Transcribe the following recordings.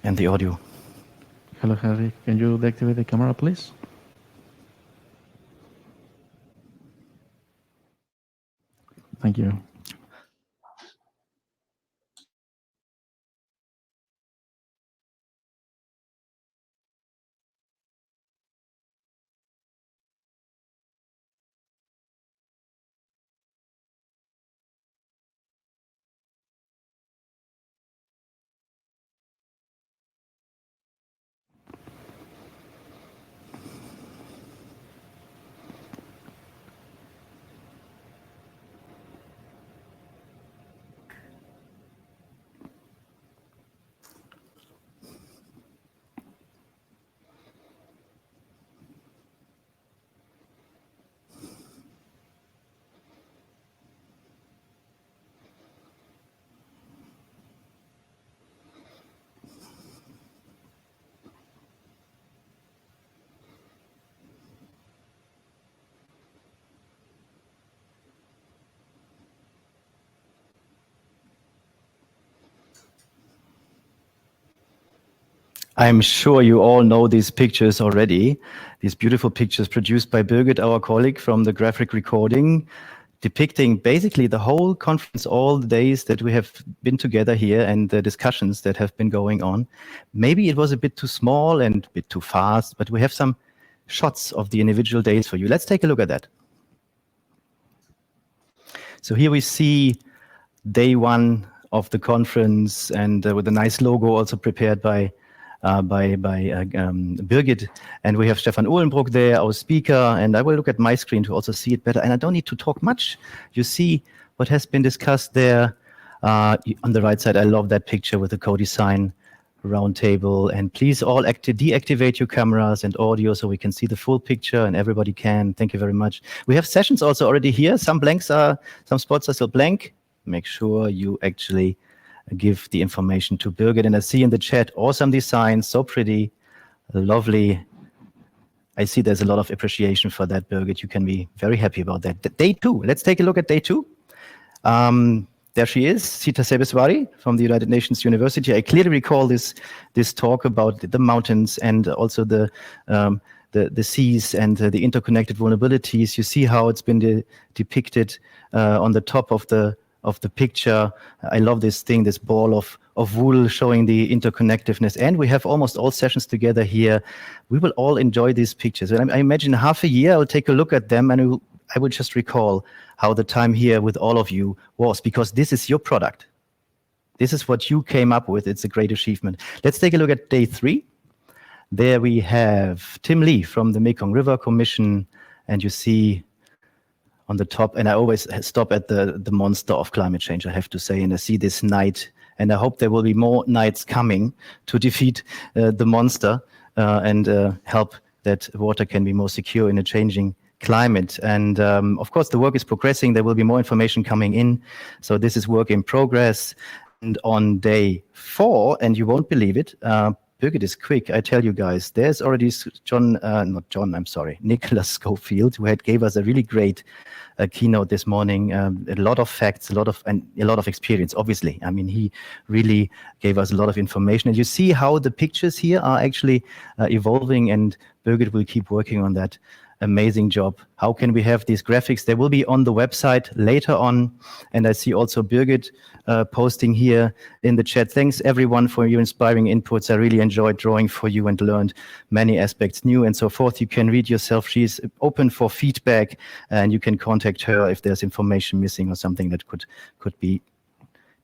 and the audio. Hello, Harry. Can you deactivate the camera, please? Thank you. I'm sure you all know these pictures already, these beautiful pictures produced by Birgit, our colleague from the graphic recording, depicting basically the whole conference, all the days that we have been together here and the discussions that have been going on. Maybe it was a bit too small and a bit too fast, but we have some shots of the individual days for you. Let's take a look at that. So here we see day one of the conference, and with a nice logo also prepared by Birgit, and we have Stefan Uhlenbruck there, our speaker, and I will look at my screen to also see it better, and I don't need to talk much. You see what has been discussed there on the right side. I love that picture with the co-design roundtable, and please all deactivate your cameras and audio so we can see the full picture, and everybody can. Thank you very much. We have sessions also already here. Some spots are still blank. Make sure you actually give the information to Birgit. And I see in the chat, awesome design, so pretty, lovely. I see there's a lot of appreciation for that, Birgit. You can be very happy about that. Day two, let's take a look at day two. There she is, Sita Sebeswari from the United Nations University. I clearly recall this talk about the mountains and also the seas and the interconnected vulnerabilities. You see how it's been depicted on the top of the picture. I love this thing, this ball of wool showing the interconnectedness. And we have almost all sessions together here. We will all enjoy these pictures. And I imagine half a year I'll take a look at them, and I will just recall how the time here with all of you was, because this is your product. This is what you came up with. It's a great achievement. Let's take a look at day three. There we have Tim Lee from the Mekong River Commission, and you see on the top, and I always stop at the monster of climate change, I have to say, and I see this night, and I hope there will be more nights coming to defeat the monster and help that water can be more secure in a changing climate. And of course, the work is progressing. There will be more information coming in. So this is work in progress. And on day 4, and you won't believe it, Birgit is quick, I tell you guys, there's already Nicholas Schofield, who gave us a really great keynote this morning, a lot of facts, a lot of experience, obviously. I mean, he really gave us a lot of information. And you see how the pictures here are actually evolving, and Birgit will keep working on that. Amazing job. How can we have these graphics? They will be on the website later on. And I see also Birgit posting here in the chat. Thanks everyone for your inspiring inputs. I really enjoyed drawing for you and learned many aspects new and so forth. You can read yourself. She's open for feedback, and you can contact her if there's information missing or something that could be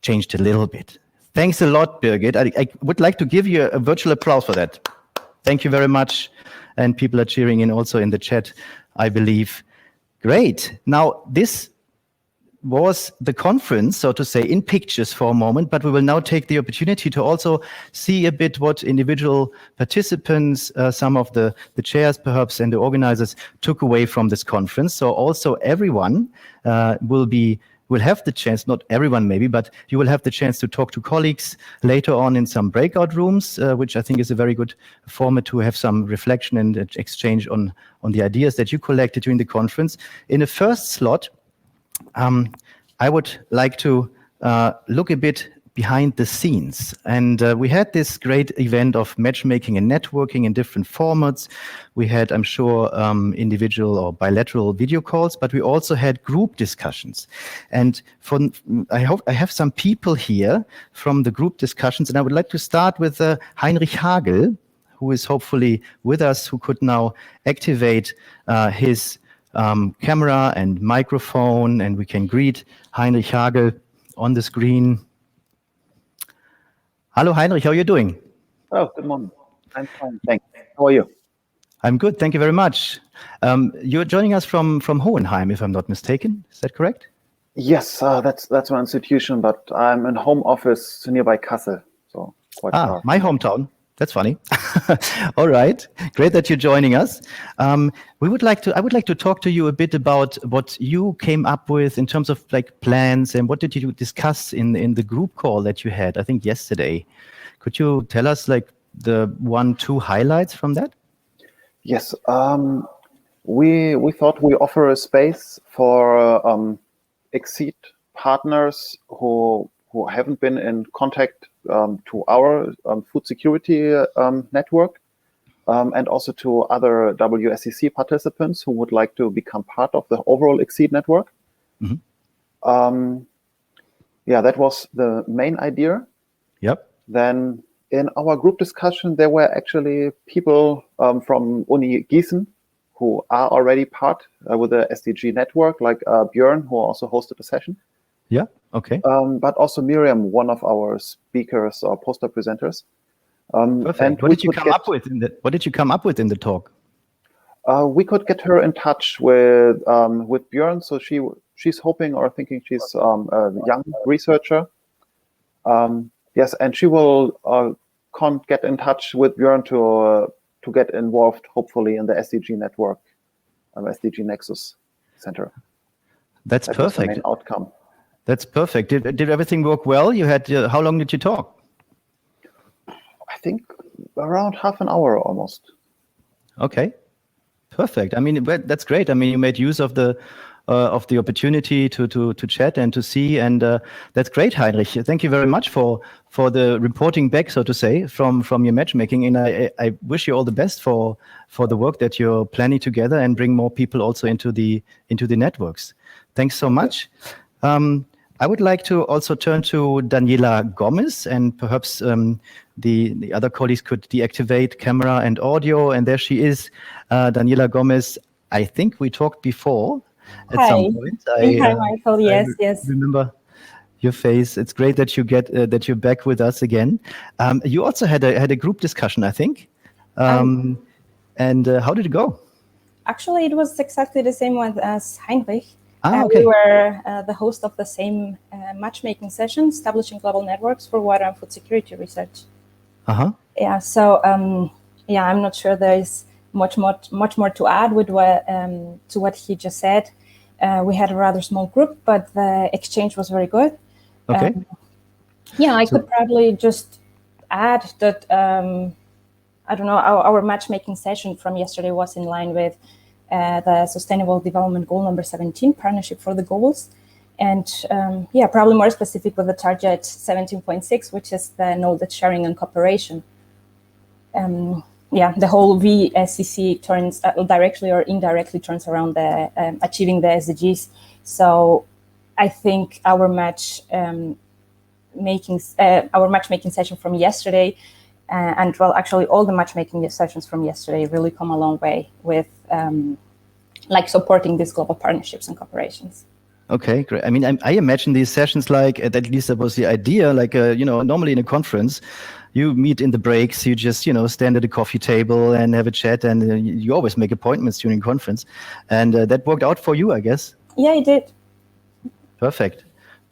changed a little bit. Thanks a lot, Birgit. I would like to give you a virtual applause for that. Thank you very much. And people are cheering in also in the chat, I believe. Great. Now, this was the conference, so to say, in pictures for a moment, but we will now take the opportunity to also see a bit what individual participants, some of the chairs perhaps, and the organizers took away from this conference. So also everyone will have the chance, not everyone maybe, but you will have the chance to talk to colleagues later on in some breakout rooms, which I think is a very good format to have some reflection and exchange on the ideas that you collected during the conference. In the first slot, I would like to look a bit behind the scenes. And we had this great event of matchmaking and networking in different formats. We had, I'm sure, individual or bilateral video calls, but we also had group discussions. And I hope I have some people here from the group discussions, and I would like to start with Heinrich Hagel, who is hopefully with us, who could now activate his camera and microphone, and we can greet Heinrich Hagel on the screen. Hello, Heinrich, how are you doing? Oh, good morning. I'm fine, thanks. How are you? I'm good, thank you very much. You're joining us from Hohenheim, if I'm not mistaken. Is that correct? Yes, that's my institution, but I'm in home office nearby Kassel, so quite far. My hometown. That's funny. All right, great that you're joining us. I would like to talk to you a bit about what you came up with in terms of like plans, and what did you discuss in the group call that you had, I think yesterday. Could you tell us like the 1-2 highlights from that? Yes, we thought we offer a space for Exceed partners who haven't been in contact to our food security network, and also to other WSCC participants who would like to become part of the overall Exceed network. Mm-hmm. That was the main idea. Yep. Then in our group discussion, there were actually people from Uni Gießen who are already part with the SDG network, like Björn, who also hosted a session. Yeah. Okay. But also Miriam, one of our speakers or poster presenters. Perfect. And what did you come up with in the talk? We could get her in touch with Björn. So she's hoping or thinking she's a young researcher. Yes, and she will get in touch with Björn to get involved, hopefully, in the SDG network, SDG Nexus Center. That's perfect. Was the main outcome. That's perfect. Did everything work well? You had how long did you talk? I think around half an hour almost. Okay, perfect. I mean, that's great. I mean, you made use of the opportunity to chat and to see, and that's great, Heinrich. Thank you very much for the reporting back, so to say, from your matchmaking. And I wish you all the best for the work that you're planning together and bring more people also into the networks. Thanks so much. I would like to also turn to Daniela Gomez, and perhaps the other colleagues could deactivate camera and audio. And there she is, Daniela Gomez. I think we talked before at some point. Hi, Michael. Yes. Remember your face. It's great that that you're back with us again. You also had a group discussion, I think. And how did it go? Actually, it was exactly the same one as Heinrich. Okay. We were the host of the same matchmaking session, establishing global networks for water and food security research. Yeah. So I'm not sure there is much more to add with to what he just said. We had a rather small group, but the exchange was very good. Okay. I could probably just add that I don't know, our matchmaking session from yesterday was in line with the Sustainable Development Goal number 17, Partnership for the Goals. And probably more specific with the target 17.6, which is the knowledge sharing and cooperation. The whole WSCC turns directly or indirectly turns around the achieving the SDGs. So I think our matchmaking session from yesterday, and actually all the matchmaking sessions from yesterday really come a long way with supporting these global partnerships and cooperations. Okay, great. I mean, I imagine these sessions at least that was the idea, normally in a conference, you meet in the breaks, you just, stand at a coffee table and have a chat, and you always make appointments during conference. And that worked out for you, I guess. Yeah, it did. Perfect.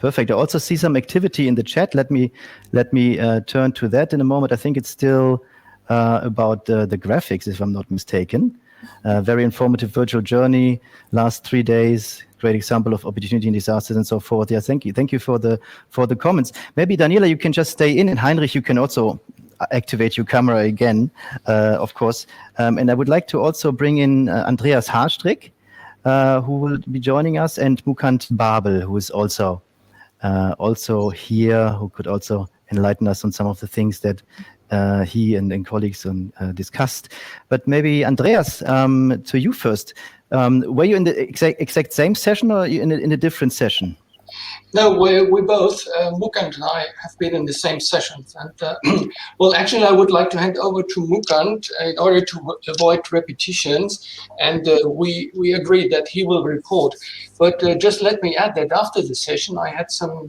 I also see some activity in the chat. Let me turn to that in a moment. I think it's still about the graphics, if I'm not mistaken. Very informative virtual journey, last 3 days. Great example of opportunity in disasters and so forth. Yeah, thank you for the comments. Maybe Daniela, you can just stay in, and Heinrich, you can also activate your camera again, of course. And I would like to also bring in Andreas Haarstrick, who will be joining us, and Mukant Babel, who is also also here, who could also enlighten us on some of the things that he and colleagues discussed. But maybe Andreas, to you first. Were you in the exact same session or in a different session? No, we both, Mukand and I, have been in the same sessions. And well, actually, I would like to hand over to Mukand in order to avoid repetitions. And we agreed that he will report. But just let me add that after the session, I had some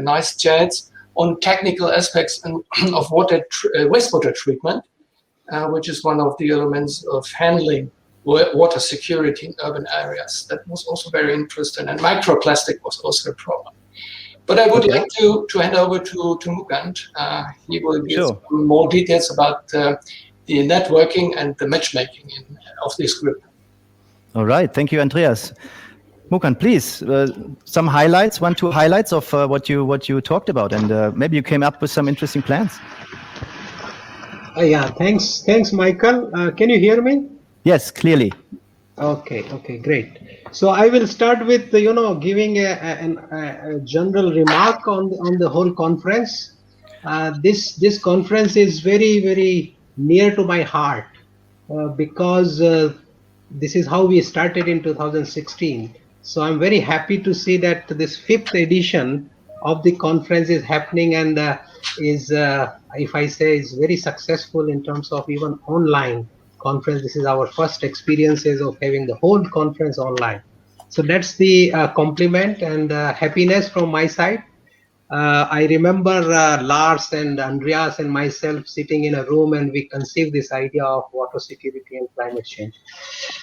nice chats on technical aspects of wastewater treatment, which is one of the elements of handling water security in urban areas. That was also very interesting, and microplastic was also a problem. But I would like to hand over to Mukand. He will give some more details about the networking and the matchmaking of this group. All right, thank you, Andreas. Mukand, please, some highlights, 1-2 highlights of what you talked about, and maybe you came up with some interesting plans. Yeah, thanks, Michael. Can you hear me? Yes, clearly. Okay, great. So I will start with giving a general remark on the whole conference. This conference is very, very near to my heart because this is how we started in 2016. So I'm very happy to see that this 5th edition of the conference is happening and is, if I say, is very successful in terms of even online conference. This is our first experiences of having the whole conference online. So that's the compliment and happiness from my side. I remember Lars and Andreas and myself sitting in a room and we conceived this idea of water security and climate change.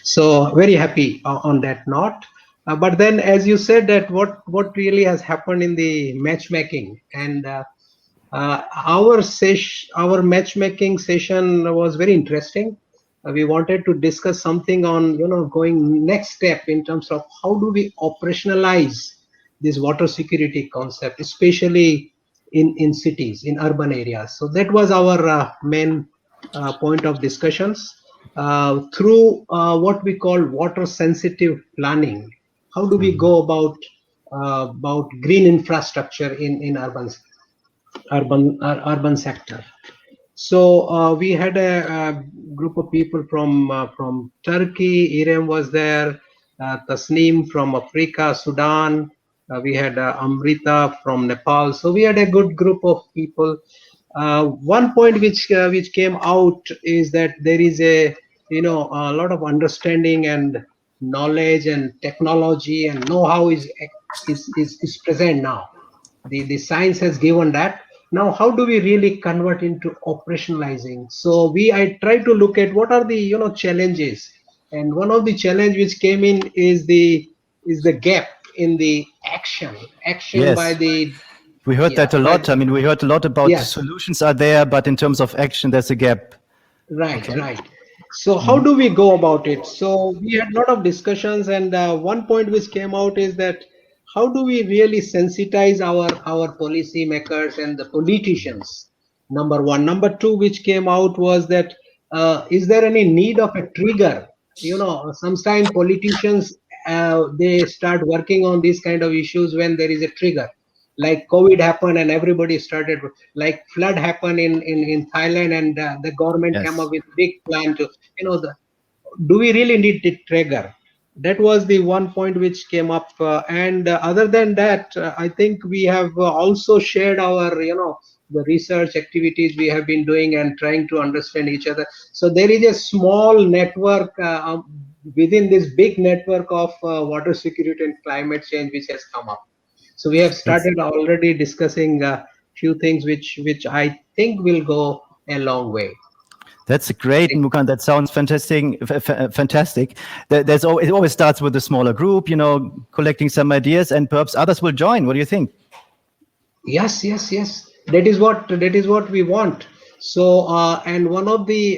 So very happy on that note. But then, as you said, that what really has happened in the matchmaking, and our matchmaking session was very interesting. We wanted to discuss something on going next step in terms of how do we operationalize this water security concept, especially in cities, in urban areas. So that was our main point of discussions through what we call water sensitive planning. How do we go about green infrastructure in urban sector? So we had a group of people from Turkey. Irem was there, Tasneem from Africa, Sudan. We had Amrita from Nepal. So we had a good group of people. One point which came out is that there is a lot of understanding and knowledge and technology and know-how is present now. The science has given that. Now, how do we really convert into operationalizing? So I try to look at what are the challenges, and one of the challenge which came in is the gap in the action Yes. by the. We heard that a lot. I mean, we heard a lot about the solutions are there, but in terms of action, there's a gap. Right. So how do we go about it? So we had a lot of discussions, and one point which came out is that how do we really sensitize our policy makers and the politicians? Number one. Number two, which came out was that is there any need of a trigger? Sometimes politicians they start working on these kind of issues when there is a trigger. Like COVID happened and everybody started, like flood happened in Thailand and the government came up with big plan to, do we really need the trigger? That was the one point which came up. And other than that, I think we have also shared our, the research activities we have been doing and trying to understand each other. So there is a small network within this big network of water security and climate change which has come up. So we have started already discussing a few things which I think will go a long way. That's great, Mukand. That sounds fantastic. It always starts with a smaller group, collecting some ideas, and perhaps others will join. What do you think? Yes. That is what we want. So, and one of the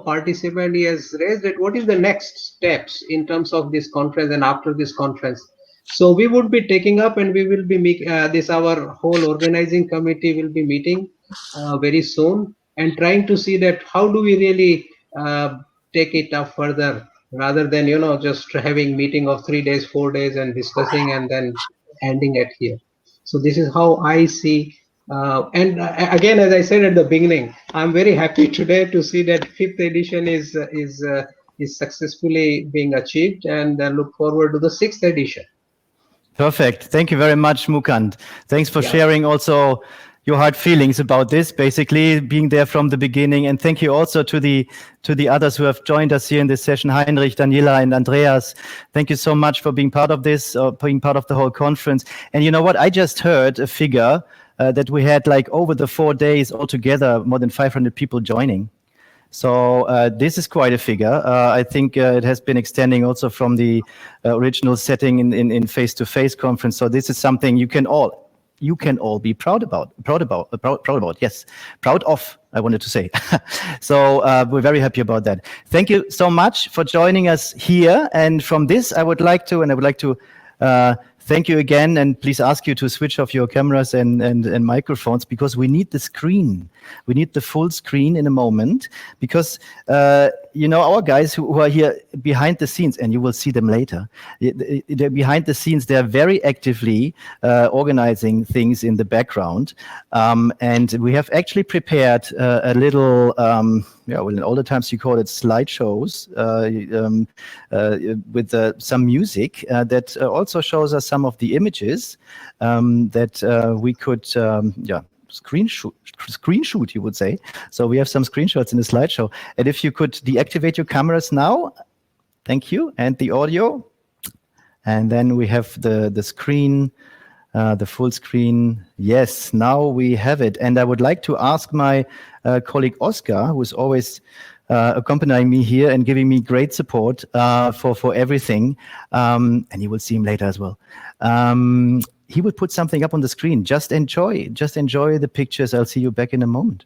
participant has raised that what is the next steps in terms of this conference and after this conference. So we would be taking up, and we will be our whole organizing committee will be meeting very soon and trying to see that how do we really take it up further rather than just having meeting of 3 days, 4 days and discussing and then ending it here. So this is how I see. And again, as I said at the beginning, I'm very happy today to see that 5th edition is successfully being achieved, and look forward to the 6th edition. Perfect. Thank you very much, Mukund. Thanks for sharing also your hard feelings about this, basically being there from the beginning. And thank you also to the others who have joined us here in this session, Heinrich, Daniela, and Andreas. Thank you so much for being part of this, being part of the whole conference. And you know what? I just heard a figure that we had like over the 4 days altogether, more than 500 people joining. So this is quite a figure. I think it has been extending also from the original setting in face-to-face conference. So this is something you can all be proud about. Yes, proud of. I wanted to say. So we're very happy about that. Thank you so much for joining us here. And from this, I would like to thank you again, and please ask you to switch off your cameras and microphones, because we need the screen. We need the full screen in a moment, because our guys who are here behind the scenes, and you will see them later, they're behind the scenes, they're very actively organizing things in the background. And we have actually prepared a little, in older times you call it slideshows, with some music that also shows us some of the images that we could, screenshot, you would say. So we have some screenshots in the slideshow. And if you could deactivate your cameras now, thank you, and the audio. And then we have the screen, the full screen. Yes, now we have it. And I would like to ask my colleague Oscar, who is always accompanying me here and giving me great support for everything. And you will see him later as well. He will put something up on the screen. Just enjoy the pictures. I'll see you back in a moment.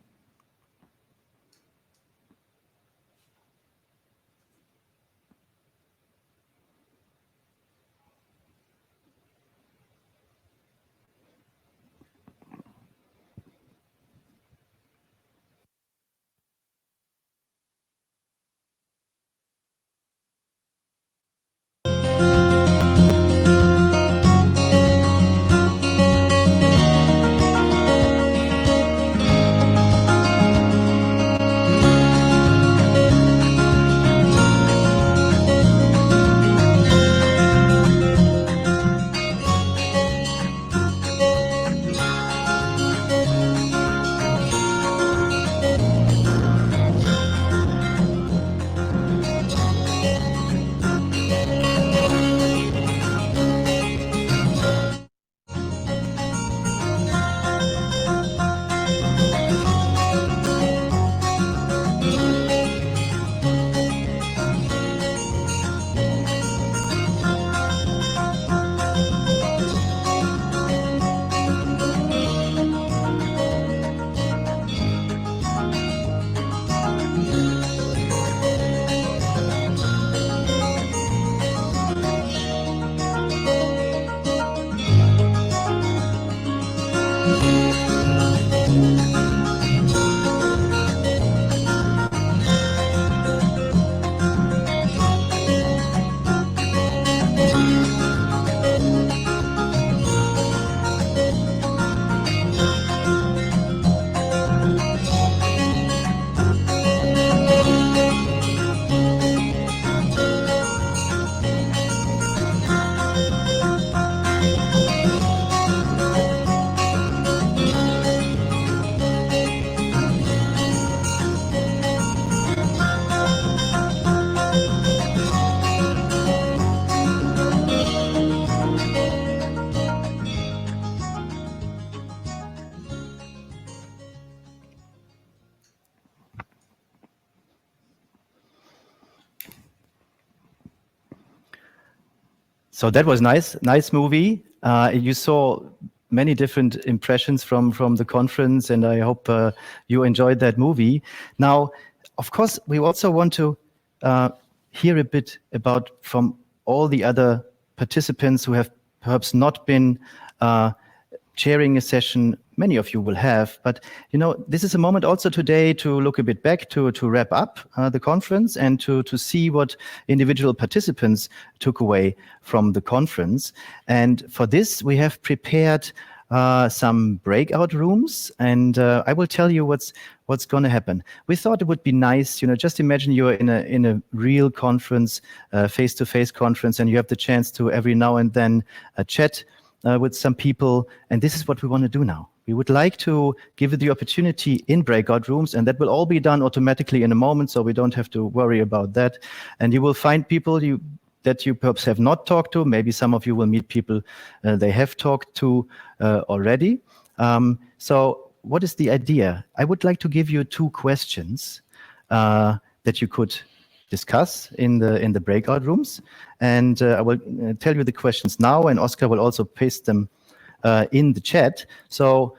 So that was nice movie. You saw many different impressions from the conference, and I hope you enjoyed that movie. Now, of course, we also want to hear a bit about from all the other participants who have perhaps not been chairing a session. Many of you will have, but this is a moment also today to look a bit back, to wrap up the conference, and to see what individual participants took away from the conference. And for this, we have prepared some breakout rooms, and I will tell you what's going to happen. We thought it would be nice, just imagine you're in a real conference, face-to-face conference, and you have the chance to every now and then chat with some people, and this is what we want to do now. We would like to give you the opportunity in breakout rooms, and that will all be done automatically in a moment, so we don't have to worry about that. And you will find people that you perhaps have not talked to. Maybe some of you will meet people they have talked to already. So what is the idea? I would like to give you 2 questions that you could discuss in the breakout rooms. And I will tell you the questions now, and Oscar will also paste them in the chat. So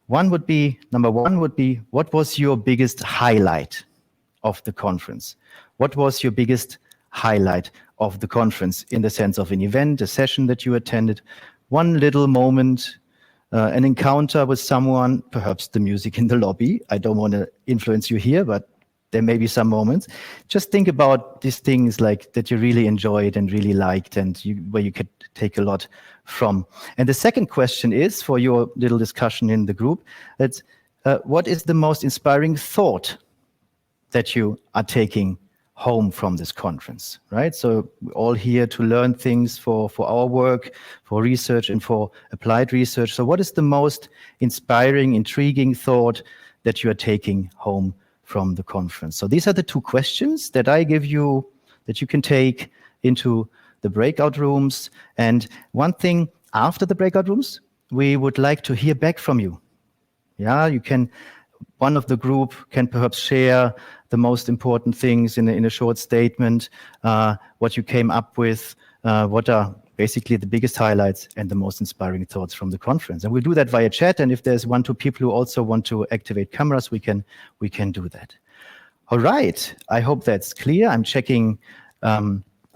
number one would be, what was your biggest highlight of the conference? What was your biggest highlight of the conference in the sense of an event, a session that you attended, one little moment, an encounter with someone, perhaps the music in the lobby. I don't want to influence you here, but there may be some moments. Just think about these things like that you really enjoyed and really liked, and where you could take a lot from. And the second question is, for your little discussion in the group, that's what is the most inspiring thought that you are taking home from this conference, right? So we're all here to learn things for our work, for research, and for applied research. So what is the most inspiring, intriguing thought that you are taking home from the conference? So these are the 2 questions that I give you that you can take into the breakout rooms. And one thing, after the breakout rooms, we would like to hear back from you. Yeah, one of the group can perhaps share the most important things in a short statement, what you came up with, what are basically the biggest highlights and the most inspiring thoughts from the conference. And we'll do that via chat. And if there's 1, 2 people who also want to activate cameras, we can do that. All right. I hope that's clear. I'm checking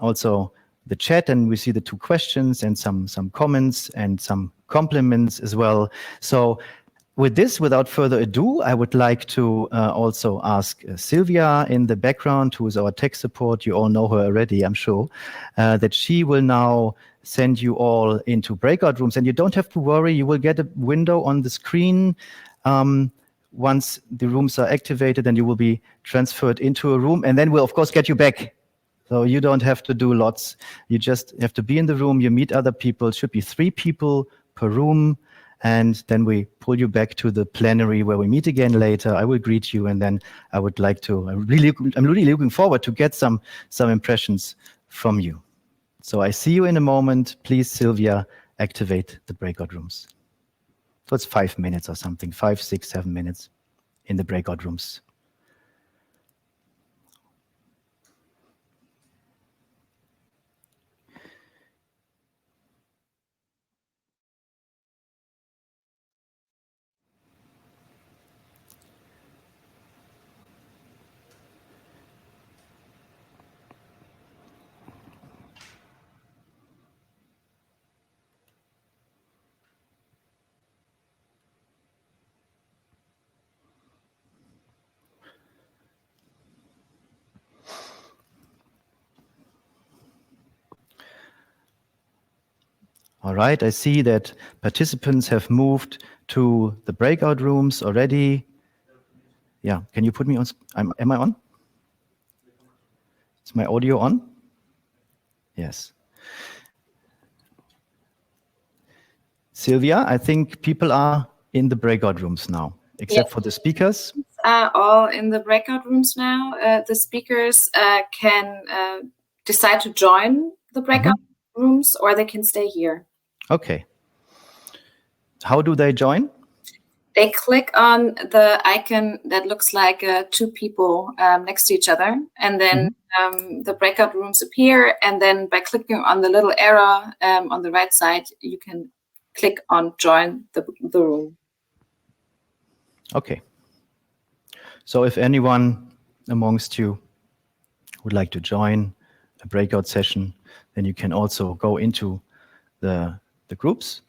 also the chat, and we see the 2 questions and some comments and some compliments as well. So with this, without further ado, I would like to also ask Sylvia in the background, who is our tech support. You all know her already, I'm sure, that she will now send you all into breakout rooms. And you don't have to worry, you will get a window on the screen once the rooms are activated, and you will be transferred into a room. And then we'll, of course, get you back. So you don't have to do lots. You just have to be in the room. You meet other people. It should be 3 people per room. And then we pull you back to the plenary where we meet again later. I will greet you, and then I would like to, I'm really looking forward to get some impressions from you. So I see you in a moment. Please, Sylvia, activate the breakout rooms. So it's 5 minutes or something, 5, 6, 7 minutes in the breakout rooms. All right, I see that participants have moved to the breakout rooms already. Yeah, can you put me on? Am I on? Is my audio on? Yes. Sylvia, I think people are in the breakout rooms now, except for the speakers. Are all in the breakout rooms now. The speakers can decide to join the breakout rooms, or they can stay here. Okay. How do they join? They click on the icon that looks like 2 people next to each other, and then the breakout rooms appear. And then by clicking on the little arrow on the right side, you can click on join the room. Okay. So if anyone amongst you would like to join a breakout session, then you can also go into the groups.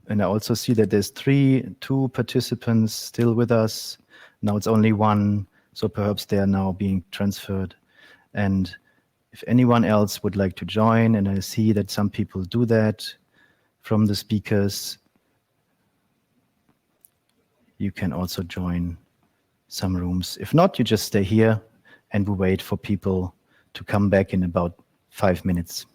And I also see that there's 2 participants still with us. Now it's only 1, so perhaps they are now being transferred. And if anyone else would like to join, and I see that some people do that from the speakers, you can also join some rooms. If not, you just stay here and we wait for people to come back in about 5 minutes.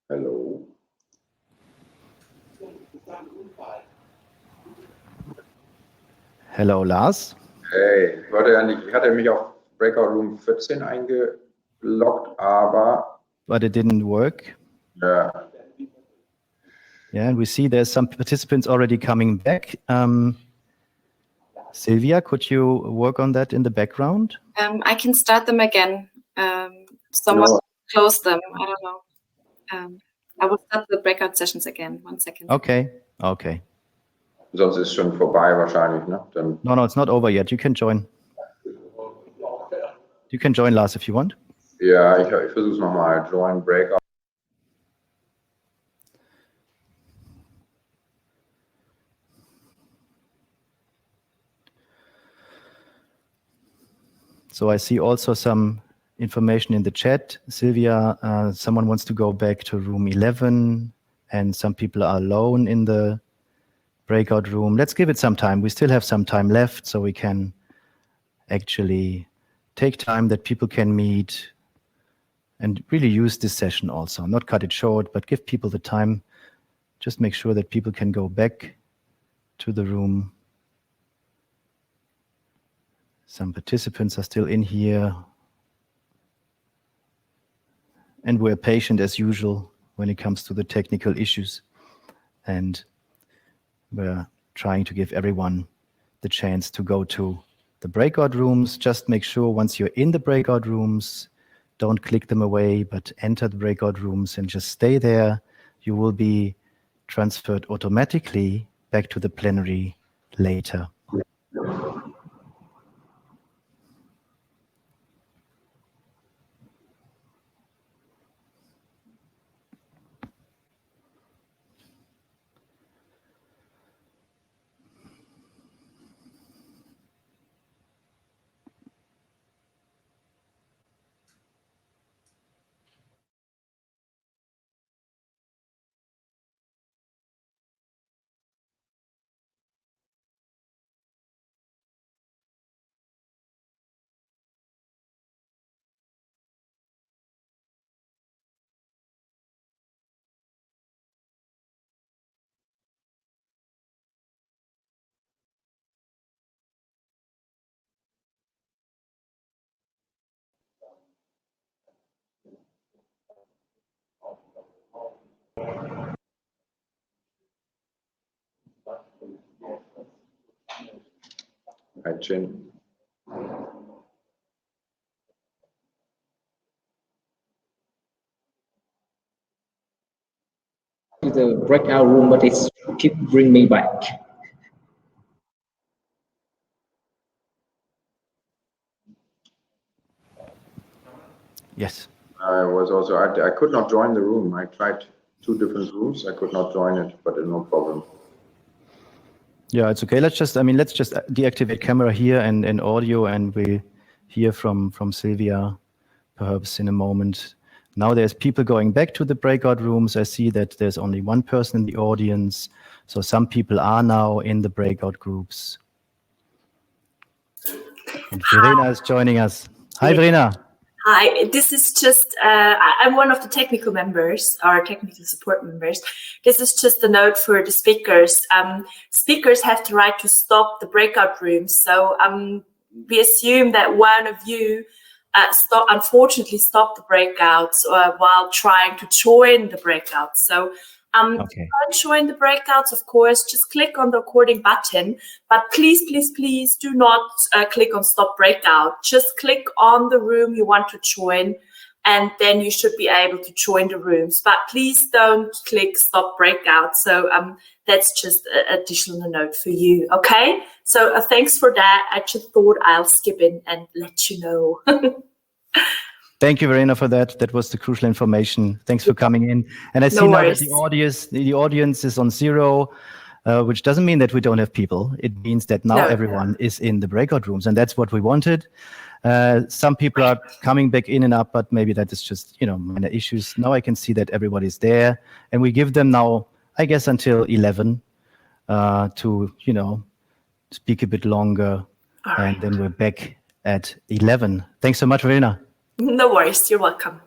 Hello. Hello, Lars. Hey, ich hatte mich auf Breakout Room 14 eingeloggt, aber But it didn't work. ja. Yeah, and we see there's some participants already coming back. Sylvia, could you work on that in the background? I can start them again. Someone No. closed them. I don't know. I will start the breakout sessions again. 1 second. Okay, okay. Sonst ist schon vorbei wahrscheinlich, ne? Dann, No, it's not over yet. You can join. You can join, Lars, if you want. ja, ich versuche es nochmal. Join Breakout. So I see also some information in the chat. Sylvia, someone wants to go back to room 11, and some people are alone in the breakout room. Let's give it some time. We still have some time left, so we can actually take time that people can meet and really use this session also. Not cut it short, but give people the time. Just make sure that people can go back to the room. Some participants are still in here. And we're patient as usual when it comes to the technical issues. And we're trying to give everyone the chance to go to the breakout rooms. Just make sure once you're in the breakout rooms, don't click them away, but enter the breakout rooms and just stay there. You will be transferred automatically back to the plenary later. Hi, Chin. The breakout room, but it's keep bring me back. Yes. I could not join the room. I tried 2 different rooms. I could not join it, but no problem. Yeah, it's okay. Let's just deactivate camera here and audio, and we'll hear from Sylvia perhaps in a moment. Now there's people going back to the breakout rooms. I see that there's only one person in the audience. So some people are now in the breakout groups. And Verena is joining us. Hi, Verena. Hi, this is just, I'm one of the technical members, our technical support members. This is just a note for the speakers. Speakers have the right to stop the breakout rooms. So we assume that one of you unfortunately stopped the breakouts while trying to join the breakouts. So Okay. You can't join the breakouts, of course, just click on the recording button. But please, please, please do not click on stop breakout. Just click on the room you want to join, and then you should be able to join the rooms. But please don't click stop breakout. So that's just an additional note for you, okay? So thanks for that. I just thought I'll skip in and let you know. Thank you, Verena, for that. That was the crucial information. Thanks for coming in. And I see No now that worries. the audience is on 0, which doesn't mean that we don't have people. It means that now No. everyone is in the breakout rooms, and that's what we wanted. Some people are coming back in and up, but maybe that is just, minor issues. Now I can see that everybody's there, and we give them now, I guess, until 11 to, speak a bit longer, and then we're back at 11. Thanks so much, Verena. No worries. You're welcome.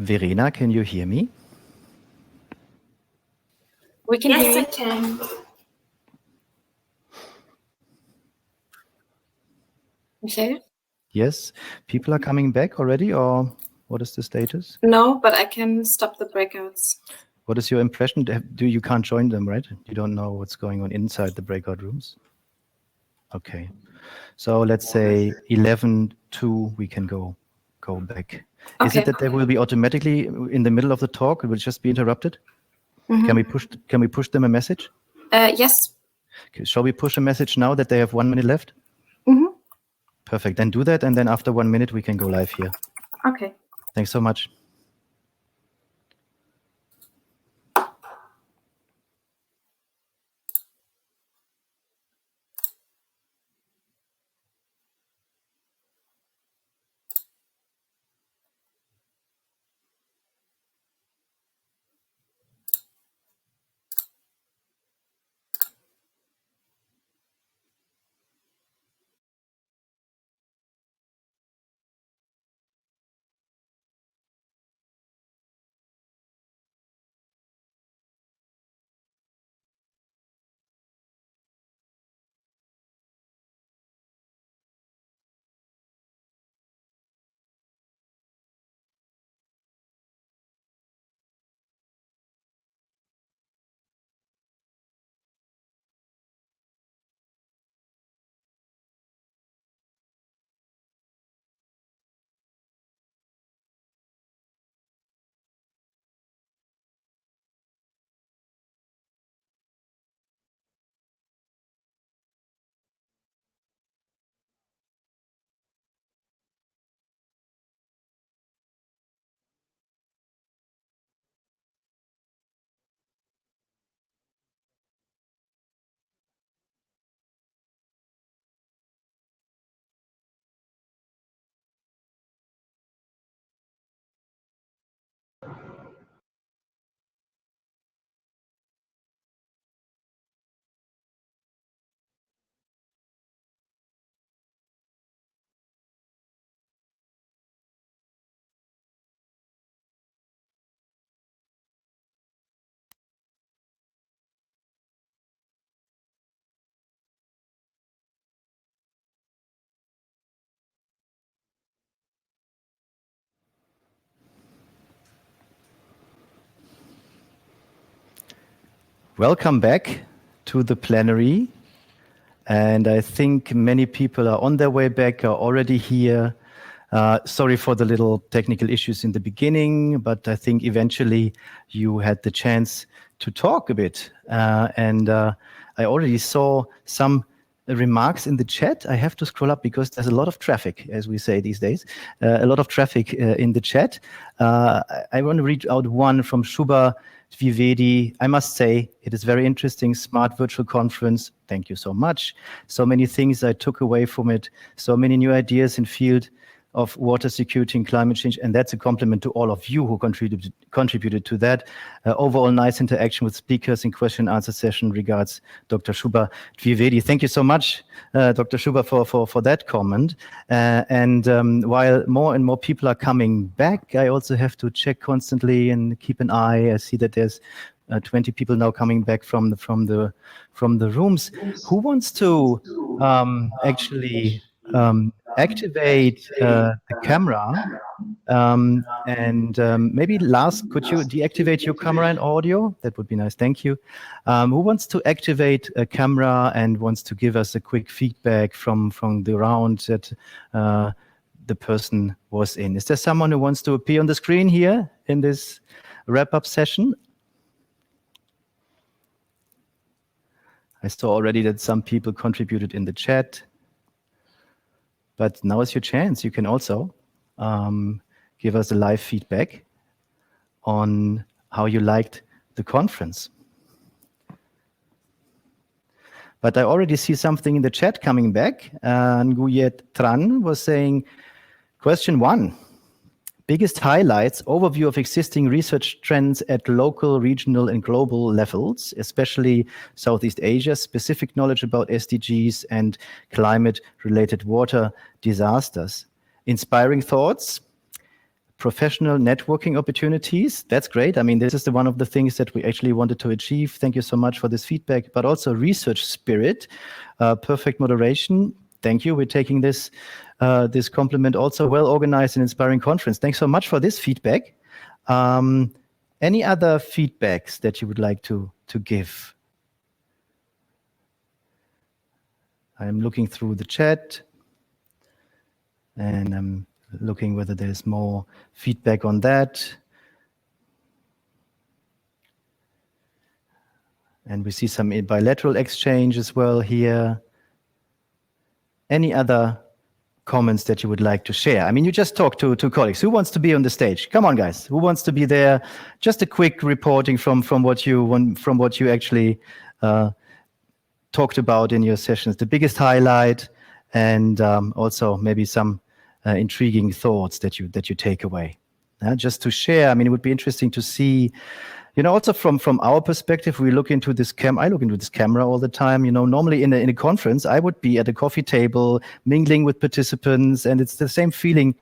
Verena, can you hear me? We can hear Yes, you. I can. Michael? Yes. People are coming back already, or what is the status? No, but I can stop the breakouts. What is your impression? You can't join them, right? You don't know what's going on inside the breakout rooms? Okay. So let's say 11:02, we can go back. Okay. Is it that they will be automatically in the middle of the talk? It will just be interrupted? Mm-hmm. Can we push them a message? Yes. Okay, shall we push a message now that they have 1 minute left? Mm-hmm. Perfect. Then do that, and then after 1 minute we can go live here. Okay. Thanks so much. Welcome back to the plenary. And I think many people are on their way back, are already here. Sorry for the little technical issues in the beginning, but I think eventually you had the chance to talk a bit. I already saw some remarks in the chat. I have to scroll up because there's a lot of traffic, as we say these days, a lot of traffic in the chat. I want to read out one from Shubha Vivedi. I must say, it is very interesting, smart virtual conference. Thank you so much. So many things I took away from it. So many new ideas in field of water security and climate change, and that's a compliment to all of you who contributed to that. Overall, nice interaction with speakers in question and answer session. Regards, Dr. Shubha Dvivedi. Thank you so much, Dr. Shubha, for that comment. While more and more people are coming back, I also have to check constantly and keep an eye. I see that there's 20 people now coming back from the rooms. Who wants to actually activate the camera, maybe Lars, could you deactivate your camera and audio? That would be nice, thank you. Who wants to activate a camera and wants to give us a quick feedback from the round that the person was in? Is there someone who wants to appear on the screen here in this wrap-up session? I saw already that some people contributed in the chat. But now is your chance. You can also give us a live feedback on how you liked the conference. But I already see something in the chat coming back. Nguyet Tran was saying, question 1, biggest highlights, overview of existing research trends at local, regional, and global levels, especially Southeast Asia, specific knowledge about SDGs and climate-related water disasters. Inspiring thoughts, professional networking opportunities. That's great. I mean, this is one of the things that we actually wanted to achieve. Thank you so much for this feedback, but also research spirit, perfect moderation. Thank you. We're taking this this compliment. Also well organized and inspiring conference. Thanks so much for this feedback. Any other feedbacks that you would like to give? I'm looking through the chat and I'm looking whether there's more feedback on that. And we see some bilateral exchange as well here. Any other comments that you would like to share? I mean, you just talked to colleagues. Who wants to be on the stage? Come on, guys. Who wants to be there? Just a quick reporting from what you actually talked about in your sessions. The biggest highlight, and also maybe some intriguing thoughts that you take away. Just to share. I mean, it would be interesting to see. Also from our perspective, we look into this I look into this camera all the time. Normally in a conference, I would be at a coffee table mingling with participants, and it's the same feeling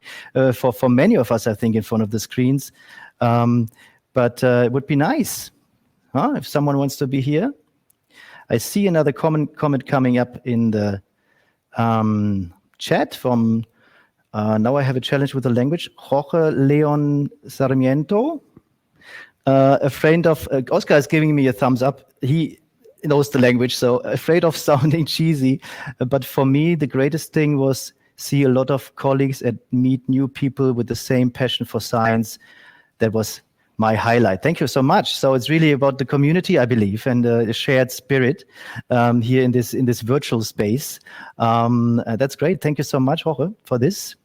for many of us, I think, in front of the screens. But it would be nice, if someone wants to be here. I see another comment coming up in the chat from. Now I have a challenge with the language. Jorge Leon Sarmiento. A friend of Oscar is giving me a thumbs up. He knows the language, so afraid of sounding cheesy. But for me, the greatest thing was see a lot of colleagues and meet new people with the same passion for science. That was my highlight. Thank you so much. So it's really about the community, I believe, and the shared spirit here in this virtual space. That's great. Thank you so much, Jorge, for this.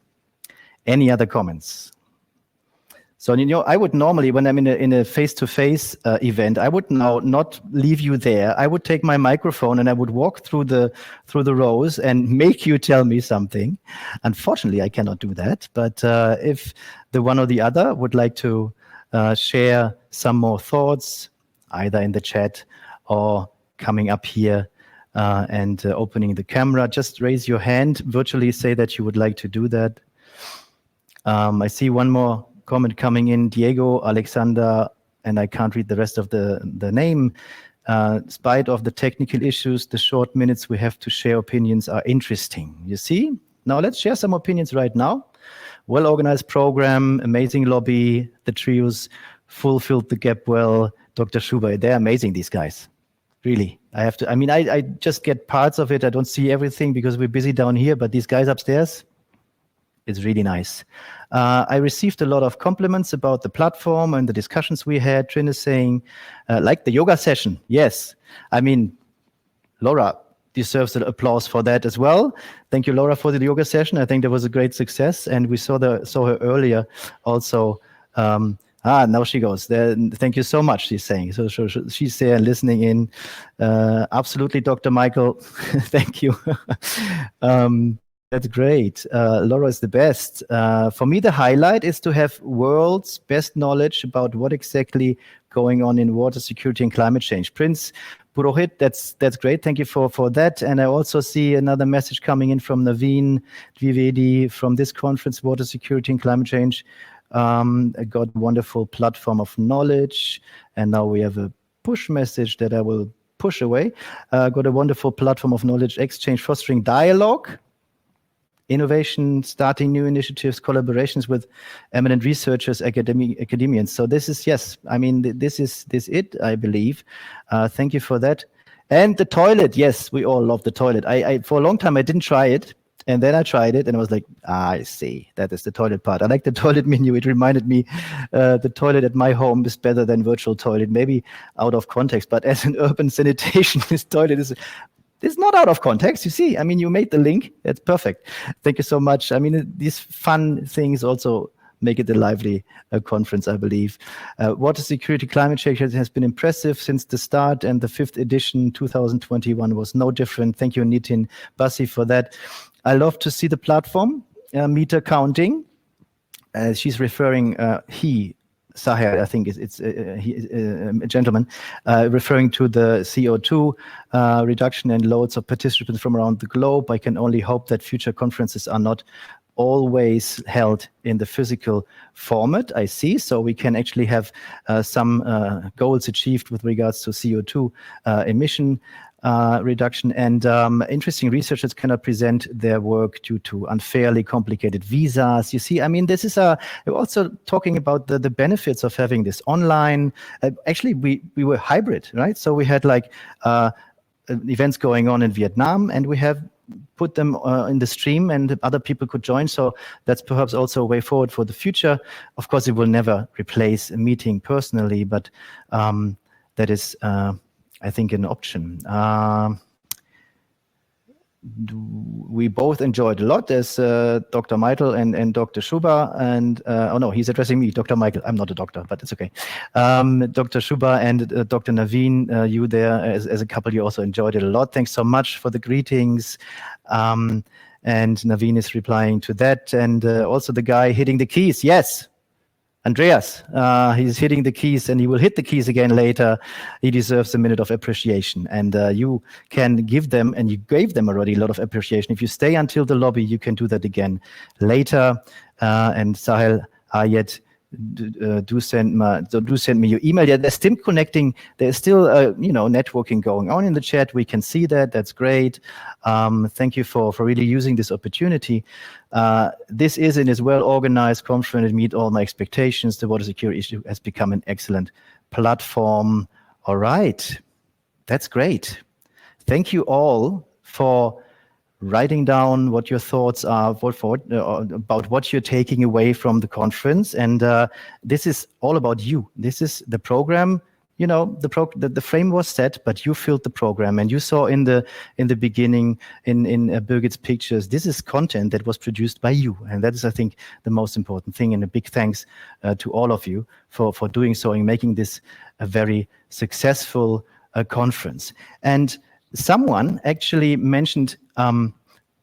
Any other comments? So, I would normally, when I'm in a face-to-face event, I would now not leave you there. I would take my microphone and I would walk through the rows and make you tell me something. Unfortunately, I cannot do that. But if the one or the other would like to share some more thoughts, either in the chat or coming up here and opening the camera, just raise your hand, virtually say that you would like to do that. I see one more comment coming in, Diego, Alexander, and I can't read the rest of the name. In spite of the technical issues, the short minutes we have to share opinions are interesting. You see? Now let's share some opinions right now. Well-organized program, amazing lobby, the trios fulfilled the gap well. Dr. Schubert, they're amazing, these guys. Really. I just get parts of it. I don't see everything because we're busy down here, but these guys upstairs, it's really nice. I received a lot of compliments about the platform and the discussions we had. Trin is saying, like the yoga session. Yes. I mean, Laura deserves an applause for that as well. Thank you, Laura, for the yoga session. I think that was a great success. And we saw her earlier also. Now she goes. Thank you so much, she's saying. So she's there listening in. Absolutely, Dr. Michael. Thank you. That's great. Laura is the best. For me, the highlight is to have world's best knowledge about what exactly going on in water security and climate change. Prince Purohit, that's great. Thank you for that. And I also see another message coming in from Naveen Dwivedi from this conference, Water Security and Climate Change. I got a wonderful platform of knowledge. And now we have a push message that I will push away. Got a wonderful platform of knowledge exchange, fostering dialogue, innovation, starting new initiatives, collaborations with eminent researchers, academians. So this is, yes, I mean, this is it, I believe. Thank you for that. And the toilet, yes, we all love the toilet. I for a long time, I didn't try it. And then I tried it and I was like, I see, that is the toilet part. I like the toilet menu. It reminded me the toilet at my home is better than virtual toilet, maybe out of context. But as an urban sanitation, this toilet is... It's not out of context, you see. I mean, you made the link. It's perfect. Thank you so much. I mean, these fun things also make it a lively conference, I believe. Water security, climate change has been impressive since the start, and the 5th edition, 2021, was no different. Thank you, Nitin Basi, for that. I love to see the platform, meter counting. She's referring, Sahar, I think it's a gentleman, referring to the CO2 reduction and loads of participants from around the globe. I can only hope that future conferences are not always held in the physical format, I see. So we can actually have some goals achieved with regards to CO2 emission reduction. And interesting researchers cannot present their work due to unfairly complicated visas. You see, I mean, this is we're also talking about the benefits of having this online. Actually, we were hybrid, right? So we had like events going on in Vietnam, and we have put them in the stream, and other people could join. So that's perhaps also a way forward for the future. Of course, it will never replace a meeting personally, but that is, I think, an option. We both enjoyed a lot. There's Dr. Michael and Dr. Schuba, and oh no, he's addressing me, Dr. Michael. I'm not a doctor, but it's okay. Dr. Schuba and Dr. Naveen, you there as a couple, you also enjoyed it a lot. Thanks so much for the greetings. And Naveen is replying to that. And also the guy hitting the keys. Yes, Andreas, he's hitting the keys, and he will hit the keys again later. He deserves a minute of appreciation. And you can give them, and you gave them already a lot of appreciation. If you stay until the lobby, you can do that again later. And Sahel Ayet, do send me your email. Yeah, they're still connecting. There's still networking going on in the chat. We can see that. That's great. Thank you for really using this opportunity. This is in as well organized conference. It meet all my expectations. The water security issue has become an excellent platform. All right, that's great. Thank you all for writing down what your thoughts are about what you're taking away from the conference. And this is all about you. This is the program. You know, the frame was set, but you filled the program, and you saw in the beginning in Birgit's pictures. This is content that was produced by you, and that is, I think, the most important thing. And a big thanks to all of you for doing so and making this a very successful conference. And someone actually mentioned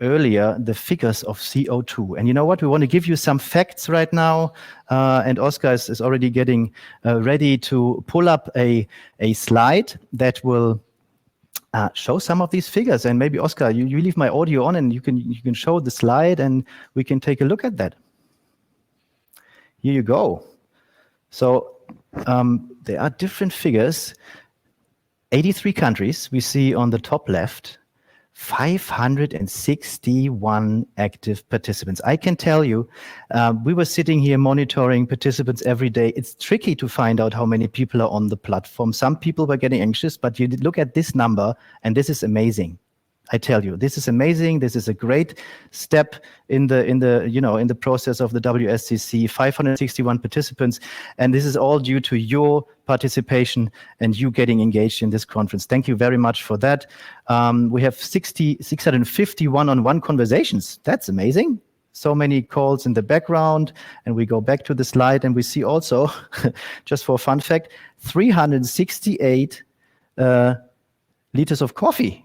earlier the figures of CO2. And you know what? We want to give you some facts right now. And Oscar is already getting ready to pull up a slide that will show some of these figures. And maybe, Oscar, you leave my audio on, and you can show the slide, and we can take a look at that. Here you go. So there are different figures. 83 countries we see on the top left. 561 active participants. I can tell you, we were sitting here monitoring participants every day. It's tricky to find out how many people are on the platform. Some people were getting anxious, but you look at this number, and this is amazing. I tell you, this is amazing. This is a great step in the process of the WSCC. 561 participants, and this is all due to your participation and you getting engaged in this conference. Thank you very much for that. We have 650 one-on-one conversations. That's amazing. So many calls in the background, and we go back to the slide, and we see also, just for a fun fact, 368 liters of coffee.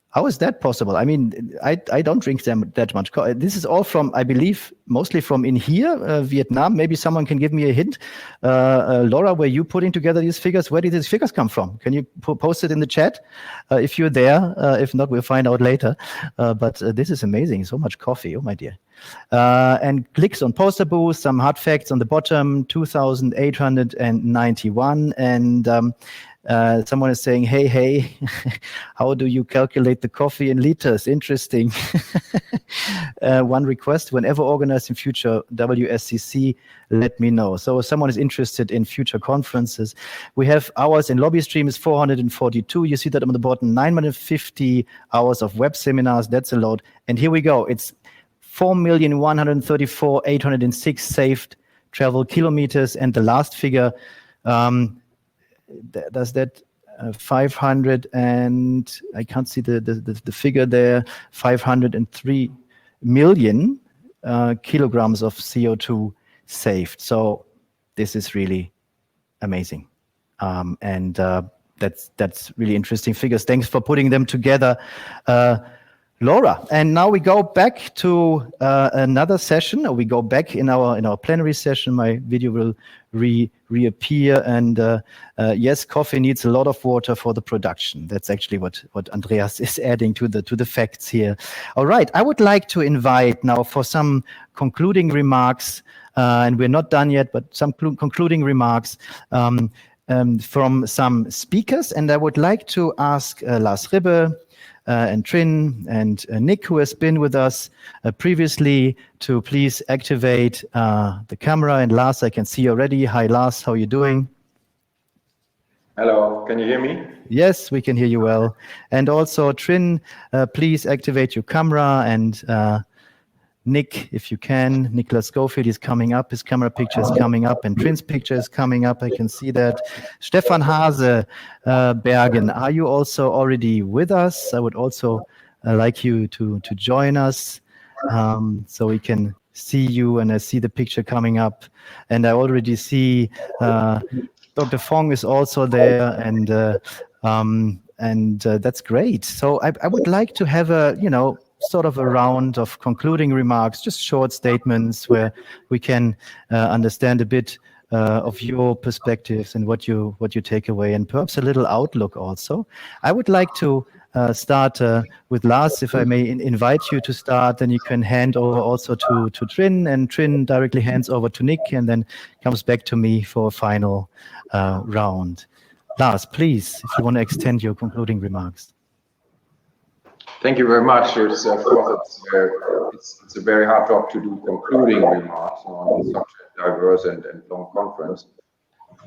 How is that possible? I mean, I don't drink that much coffee. This is all from, I believe, mostly from in here, Vietnam. Maybe someone can give me a hint. Laura, were you putting together these figures? Where did these figures come from? Can you post it in the chat if you're there? If not, we'll find out later. But this is amazing. So much coffee. Oh, my dear. And clicks on poster booth, some hard facts on the bottom, 2,891. And someone is saying, hey, how do you calculate the coffee in liters? Interesting. One request, whenever organized in future WSCC, let me know. So if someone is interested in future conferences, we have hours in lobby stream is 442. You see that on the bottom, 950 hours of web seminars. That's a lot. And here we go. It's 4,134,806 saved travel kilometers. And the last figure, does that 500 and I can't see the figure there, 503 million kilograms of CO2 saved. So this is really amazing. And that's really interesting figures. Thanks for putting them together. Laura, and now we go back to another session, or we go back in our plenary session. My video will reappear, and yes, coffee needs a lot of water for the production. That's actually what Andreas is adding to the facts here. All right, I would like to invite now for some concluding remarks, and we're not done yet, but some concluding remarks from some speakers, and I would like to ask Lars Ribbe, and Trin and Nick, who has been with us previously, to please activate the camera. And Lars, I can see already. Hi, Lars, how are you doing? Hello, can you hear me? Yes, we can hear you well. And also, Trin, please activate your camera, and Nick, if you can. Nicholas Schofield is coming up. His camera picture is coming up, and Trin's picture is coming up. I can see that. Stefan Hase, Bergen, are you also already with us? I would also like you to join us, so we can see you, and I see the picture coming up. And I already see Dr. Fong is also there, and that's great. So I would like to have a, sort of a round of concluding remarks, just short statements where we can understand a bit of your perspectives and what you take away, and perhaps a little outlook also. I would like to start with Lars, if I may invite you to start, then you can hand over also to Trin, and Trin directly hands over to Nick, and then comes back to me for a final round. Lars, please, if you want to extend your concluding remarks. Thank you very much. It's, of course, it's a very hard job to do concluding remarks on such a diverse and long conference.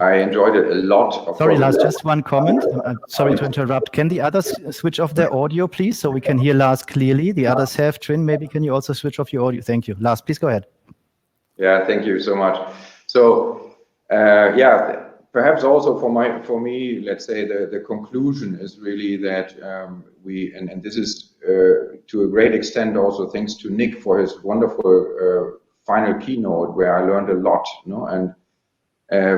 I enjoyed it a lot. Sorry, Lars, just one comment. Sorry to interrupt. Can the others switch off their audio, please, so we can hear Lars clearly? The others have. Trin, maybe can you also switch off your audio? Thank you. Lars, please go ahead. Yeah, thank you so much. So, yeah, perhaps also for me, let's say the conclusion is really that and this is to a great extent also thanks to Nick for his wonderful final keynote, where I learned a lot, and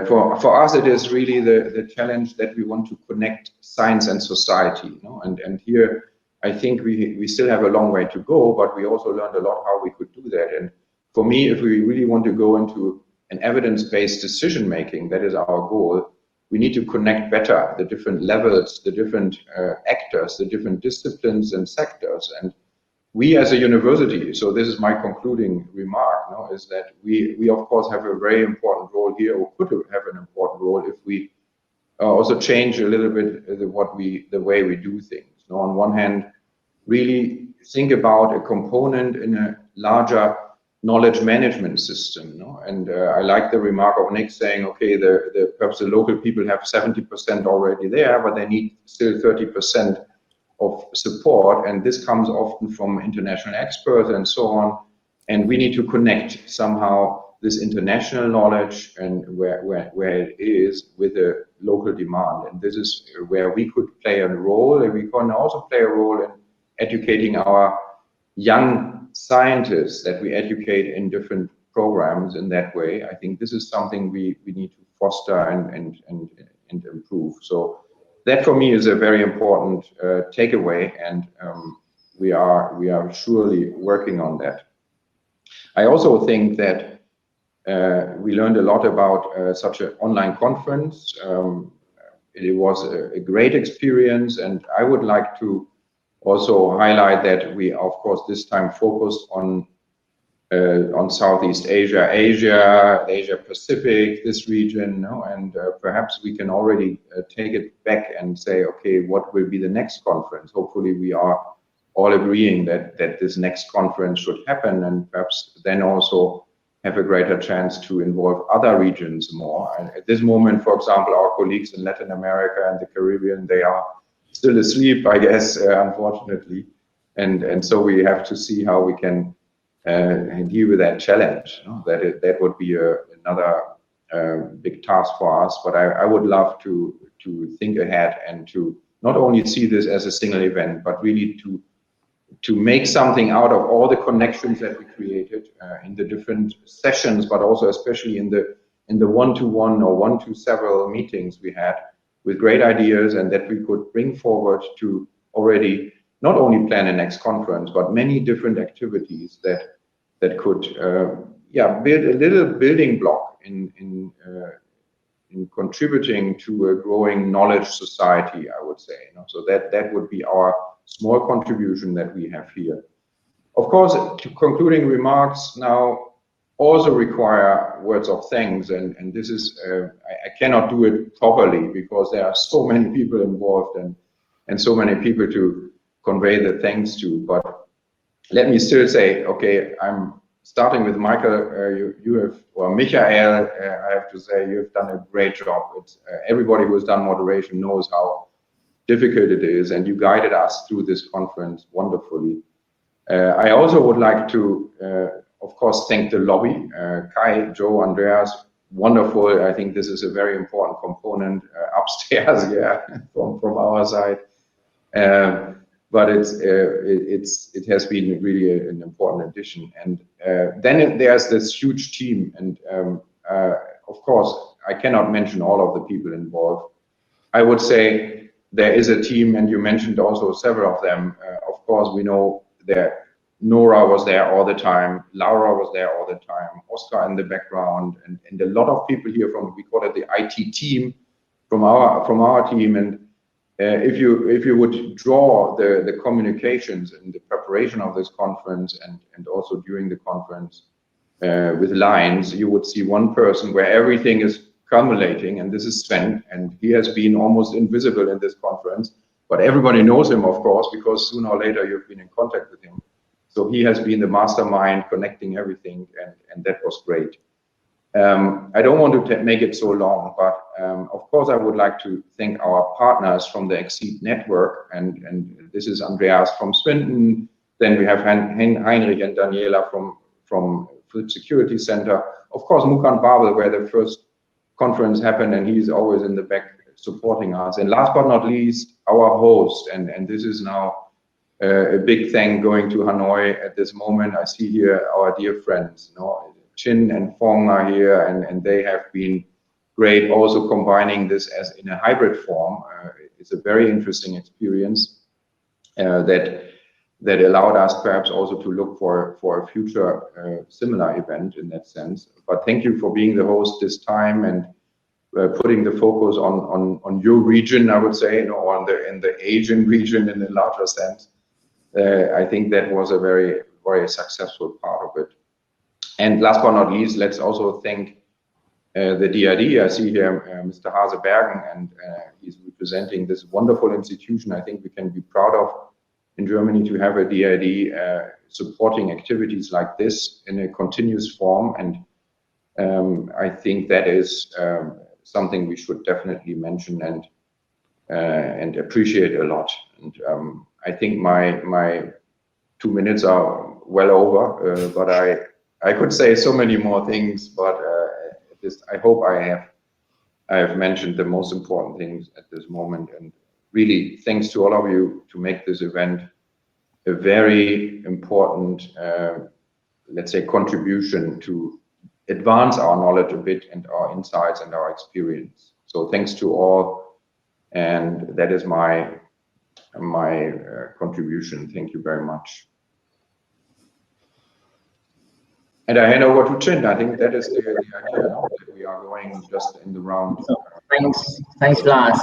for us it is really the challenge that we want to connect science and society, and here I think we still have a long way to go, but we also learned a lot how we could do that. And for me, if we really want to go into an evidence-based decision-making, that is our goal, we need to connect better the different levels, the different actors, the different disciplines and sectors. And we as a university, so this is my concluding remark, is that we of course have a very important role here, or could have an important role if we also change a little bit the way we do things. On one hand, really think about a component in a larger knowledge management system, and I like the remark of Nick saying, okay, perhaps the local people have 70% already there, but they need still 30% of support, and this comes often from international experts and so on, and we need to connect somehow this international knowledge and where it is with the local demand, and this is where we could play a role, and we can also play a role in educating our young scientists, that we educate in different programs in that way. I think this is something we need to foster and improve. So that for me is a very important takeaway, and we are surely working on that. I also think that we learned a lot about such an online conference. It was a great experience, and I would like to also highlight that we, of course, this time focused on Southeast Asia, Asia Pacific, this region, and perhaps we can already take it back and say, okay, what will be the next conference? Hopefully, we are all agreeing that this next conference should happen, and perhaps then also have a greater chance to involve other regions more. And at this moment, for example, our colleagues in Latin America and the Caribbean, they are still asleep, I guess, unfortunately, and so we have to see how we can deal with that challenge. That would be another big task for us. But I would love to think ahead and to not only see this as a single event, but really to make something out of all the connections that we created in the different sessions, but also especially in the one-to-one or one-to-several meetings we had, with great ideas, and that we could bring forward to already not only plan a next conference, but many different activities that could build a little building block in contributing to a growing knowledge society, I would say. So that would be our small contribution that we have here. Of course, concluding remarks now also require words of thanks, and this is I cannot do it properly because there are so many people involved and so many people to convey the thanks to. But let me still say, okay, I'm starting with Michael. You have, or Michael, I have to say, you have done a great job. It's, everybody who has done moderation knows how difficult it is, and you guided us through this conference wonderfully. I also would like to, of course, thank the lobby, Kai, Joe, Andreas, wonderful. I think this is a very important component upstairs, from our side. But it has been really an important addition. And then there's this huge team, and of course, I cannot mention all of the people involved. I would say there is a team, and you mentioned also several of them. Of course, we know that Nora was there all the time, Laura was there all the time, Oscar in the background, and a lot of people here from, we call it the IT team, from our team. And if you would draw the communications and the preparation of this conference and also during the conference with lines, you would see one person where everything is accumulating, and this is Sven, and he has been almost invisible in this conference, but everybody knows him, of course, because sooner or later you've been in contact with him. So he has been the mastermind connecting everything, and that was great. I don't want to make it so long, but of course I would like to thank our partners from the Exceed network, and this is Andreas from Swindon, then we have Heinrich and Daniela from Flip Security Center, of course Mukan Babel, where the first conference happened, and he's always in the back supporting us, and last but not least, our host, and this is now a big thing going to Hanoi at this moment. I see here our dear friends, Chin and Fong are here, and they have been great, also combining this as in a hybrid form. It's a very interesting experience that allowed us perhaps also to look for a future similar event in that sense. But thank you for being the host this time and putting the focus on your region, I would say, in the Asian region in a larger sense. I think that was a very, very successful part of it. And last but not least, let's also thank the DRD. I see here Mr. Hasebergen, and he's representing this wonderful institution. I think we can be proud of in Germany to have a DRD supporting activities like this in a continuous form. And I think that is something we should definitely mention and appreciate a lot. And I think my 2 minutes are well over, but I could say so many more things, but I hope I have mentioned the most important things at this moment. And really, thanks to all of you to make this event a very important, let's say, contribution to advance our knowledge a bit and our insights and our experience. So thanks to all, and that is my contribution. Thank you very much. And I hand over to Chin. I think that is the idea now, that we are going just in the round. So, thanks, Lars.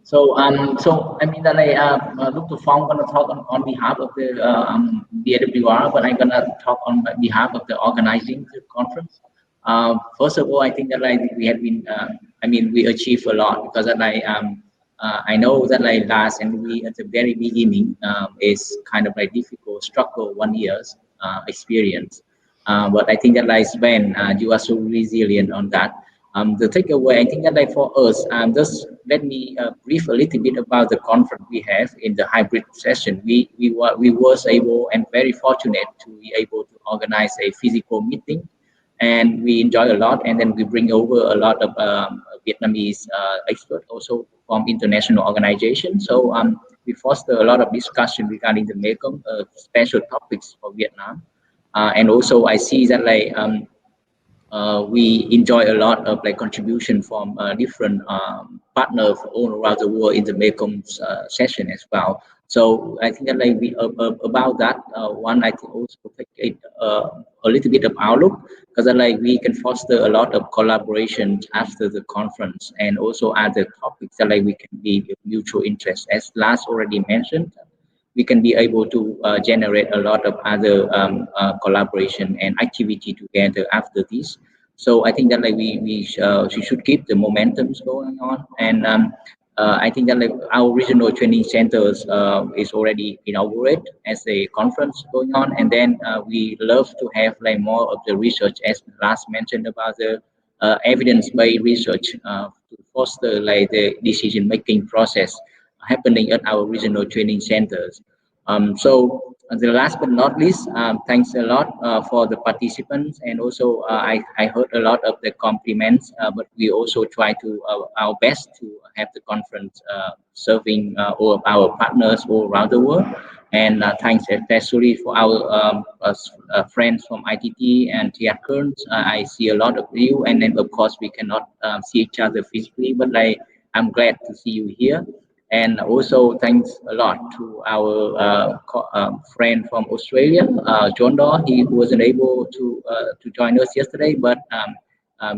So I mean that I look to Fong gonna talk on behalf of the AWR, but I'm gonna talk on behalf of the organizing the conference. First of all, I think that we have been, we achieved a lot, because I know that Lars and we at the very beginning is kind of difficult struggle 1 year's experience. But I think that Sven, you are so resilient on that. The takeaway, I think that for us, just let me brief a little bit about the conference we have in the hybrid session. We was able and very fortunate to be able to organize a physical meeting, and we enjoy a lot. And then we bring over a lot of Vietnamese experts also from international organizations. So we foster a lot of discussion regarding the Mekong, special topics for Vietnam. And also I see that we enjoy a lot of contribution from different partners all around the world in the Mekong session as well. So I think that like we about that one, I think also take it a little bit of outlook, because like we can foster a lot of collaboration after the conference, and also other topics that like we can be of mutual interest. As Lars already mentioned, we can be able to generate a lot of other collaboration and activity together after this. So I think that like we should keep the momentums going on, and I think that like our regional training centers is already inaugurated as a conference going on, and then we love to have like more of the research, as Lars mentioned, about the evidence-based research to foster like the decision-making process happening at our regional training centers. So the last but not least, thanks a lot for the participants, and also I heard a lot of the compliments, but we also try to our best to have the conference serving all of our partners all around the world. And thanks especially for our friends from ITT and TR. I see a lot of you, and then of course we cannot see each other physically, but I'm glad to see you here. And also thanks a lot to our friend from Australia, John Daw. He wasn't able to join us yesterday, but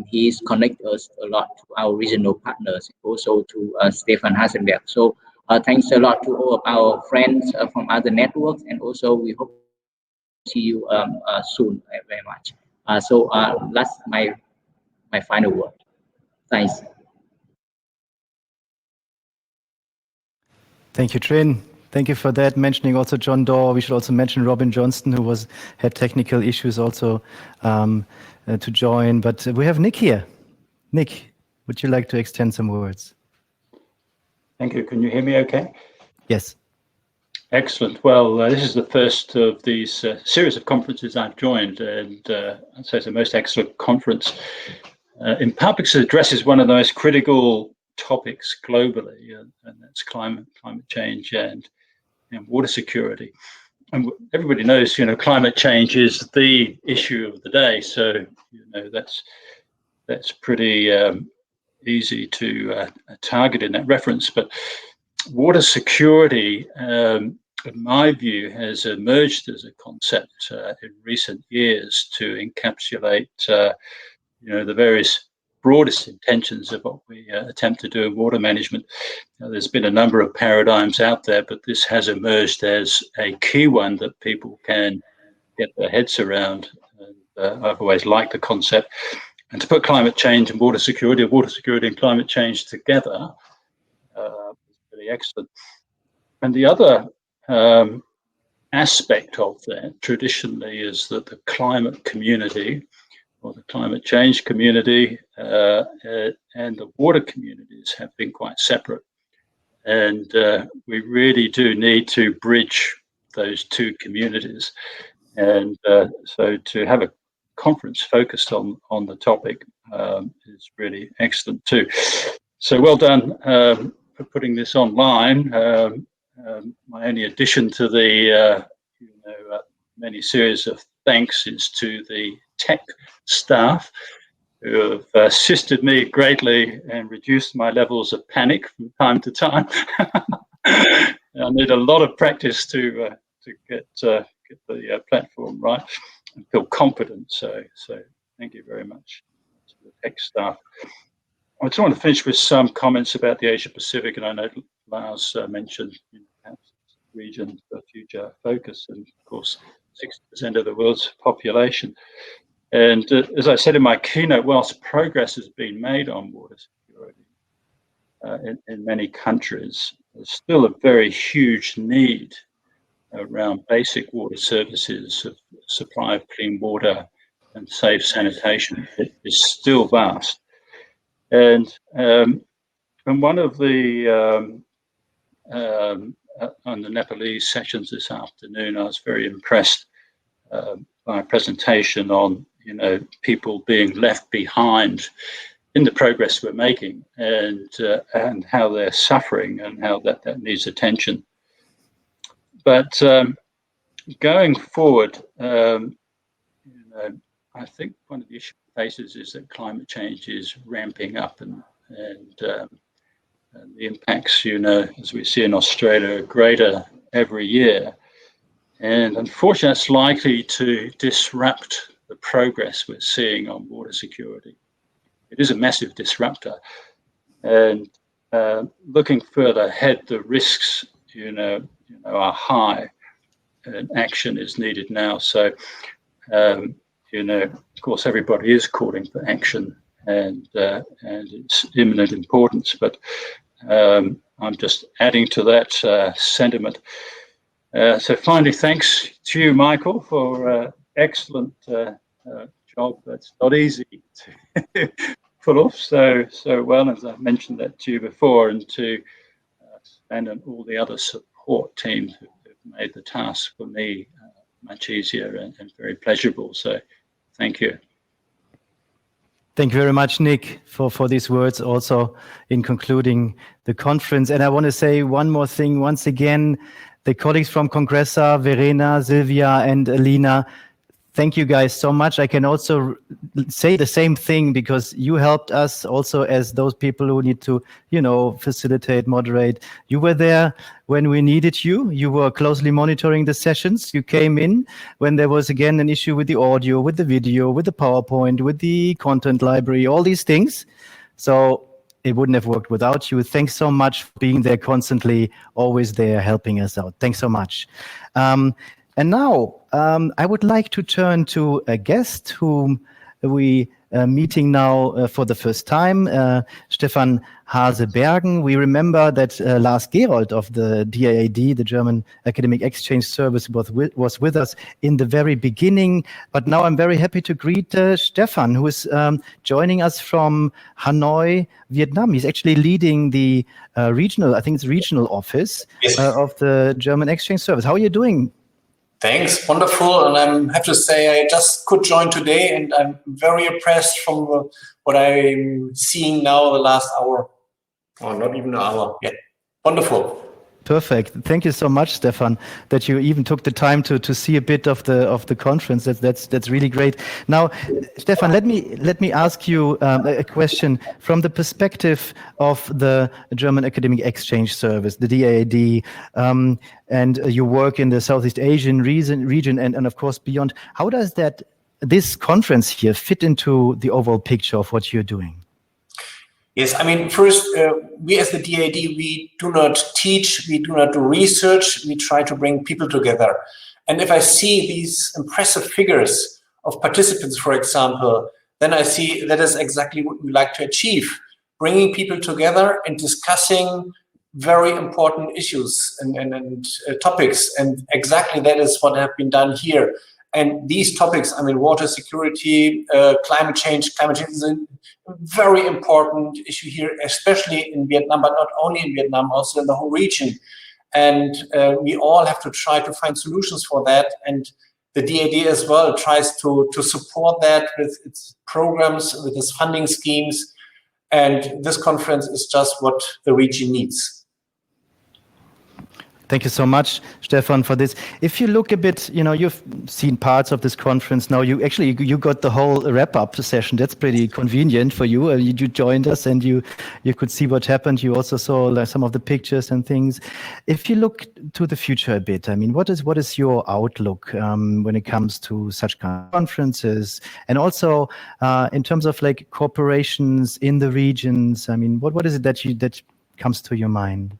he's connected us a lot to our regional partners, also to Stefan Hasenberg. So thanks a lot to all of our friends from other networks, and also we hope to see you soon very much. So that's my final word. Thanks. Thank you, Trin. Thank you for that. Mentioning also John Daw. We should also mention Robin Johnston, who had technical issues also to join. But we have Nick here. Nick, would you like to extend some words? Thank you. Can you hear me okay? Yes. Excellent. Well, this is the first of these series of conferences I've joined, and I'd say it's the most excellent conference in public. It addresses one of the most critical topics globally, and that's climate change and water security. And everybody knows, climate change is the issue of the day. So, that's pretty easy to target in that reference. But water security, in my view, has emerged as a concept in recent years to encapsulate, the various broadest intentions of what we attempt to do in water management. There's been a number of paradigms out there, but this has emerged as a key one that people can get their heads around. And I've always liked the concept. And to put climate change and water security and climate change together is really excellent. And the other aspect of that traditionally is that the climate community, or the climate change community, and the water communities have been quite separate. And we really do need to bridge those two communities. And so to have a conference focused on the topic is really excellent too. So well done for putting this online. My only addition to the many series of thanks is to the tech staff who have assisted me greatly and reduced my levels of panic from time to time. I need a lot of practice to get the platform right and feel confident. So thank you very much to the tech staff. I just want to finish with some comments about the Asia Pacific, and I know Lars mentioned perhaps region for future focus, and of course 60% of the world's population. And as I said in my keynote, whilst progress has been made on water security in many countries, there's still a very huge need around basic water services, of supply of clean water and safe sanitation. It is still vast. And one of the on the Nepalese sessions this afternoon, I was very impressed by a presentation on people being left behind in the progress we're making, and how they're suffering and how that needs attention. But going forward, I think one of the issues faces is that climate change is ramping up, and the impacts, as we see in Australia, are greater every year. And unfortunately, it's likely to disrupt the progress we're seeing on water security. It is a massive disruptor. And looking further ahead, the risks, are high, and action is needed now. So, of course, everybody is calling for action, and it's imminent importance. But I'm just adding to that sentiment. So finally, thanks to you, Michael, for excellent job. That's not easy to pull off so well, as I've mentioned that to you before, and to Sven and all the other support teams who've made the task for me much easier and very pleasurable. So thank you. Thank you very much, Nick, for these words also in concluding the conference. And I want to say one more thing once again. The colleagues from Congressa, Verena, Silvia, and Alina, thank you guys so much. I can also say the same thing because you helped us also as those people who need to, facilitate, moderate. You were there when we needed you. You were closely monitoring the sessions. You came in when there was again an issue with the audio, with the video, with the PowerPoint, with the content library, all these things. So it wouldn't have worked without you. Thanks so much for being there constantly, always there, helping us out. Thanks so much. And now I would like to turn to a guest whom we are meeting now for the first time, Stefan Hase-Bergen. We remember that Lars Gerold of the DAAD, the German Academic Exchange Service, was with us in the very beginning. But now I'm very happy to greet Stefan, who is joining us from Hanoi, Vietnam. He's actually leading the regional office of the German Exchange Service. How are you doing? Thanks, wonderful. And I have to say, I just could join today, and I'm very impressed from what I'm seeing now the last hour, or not even an hour yet. Wonderful. Perfect. Thank you so much, Stefan, that you even took the time to see a bit of the conference. That's really great. Now, Stefan, let me ask you a question from the perspective of the German Academic Exchange Service, the DAAD, and you work in the Southeast Asian region and of course beyond. How does this conference here fit into the overall picture of what you're doing? Yes, I mean, first, we as the DAAD, we do not teach, we do not do research, we try to bring people together. And if I see these impressive figures of participants, for example, then I see that is exactly what we like to achieve, bringing people together and discussing very important issues and topics. And exactly that is what have been done here. And these topics, I mean, water security, climate change is a very important issue here, especially in Vietnam, but not only in Vietnam, also in the whole region. And we all have to try to find solutions for that. And the DAAD as well tries to support that with its programs, with its funding schemes. And this conference is just what the region needs. Thank you so much, Stefan, for this. If you look a bit, you've seen parts of this conference now. You got the whole wrap-up session. That's pretty convenient for you. You joined us and you could see what happened. You also saw some of the pictures and things. If you look to the future a bit, I mean, what is your outlook when it comes to such kind of conferences, and also in terms of like corporations in the regions? I mean, what is it that comes to your mind?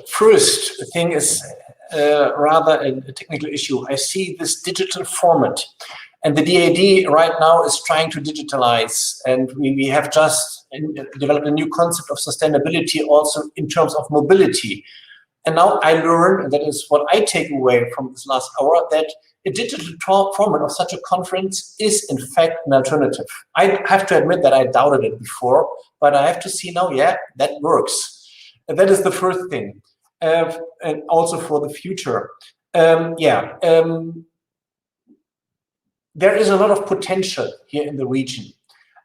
First thing is rather a technical issue. I see this digital format, and the DAAD right now is trying to digitalize, and we have just developed a new concept of sustainability also in terms of mobility. And now I learn, and that is what I take away from this last hour, that a digital format of such a conference is in fact an alternative. I have to admit that I doubted it before, but I have to see now, yeah, that works. And that is the first thing, and also for the future. There is a lot of potential here in the region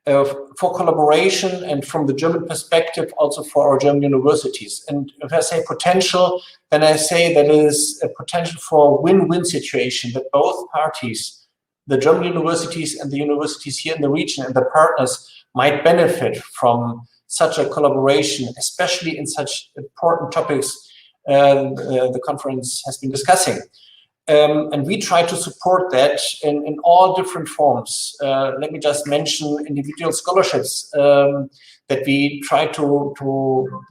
for collaboration, and from the German perspective, also for our German universities. And if I say potential, then I say that is a potential for a win-win situation, that both parties, the German universities and the universities here in the region and the partners, might benefit from such a collaboration, especially in such important topics the conference has been discussing. And we try to support that in all different forms. Let me just mention individual scholarships that we try to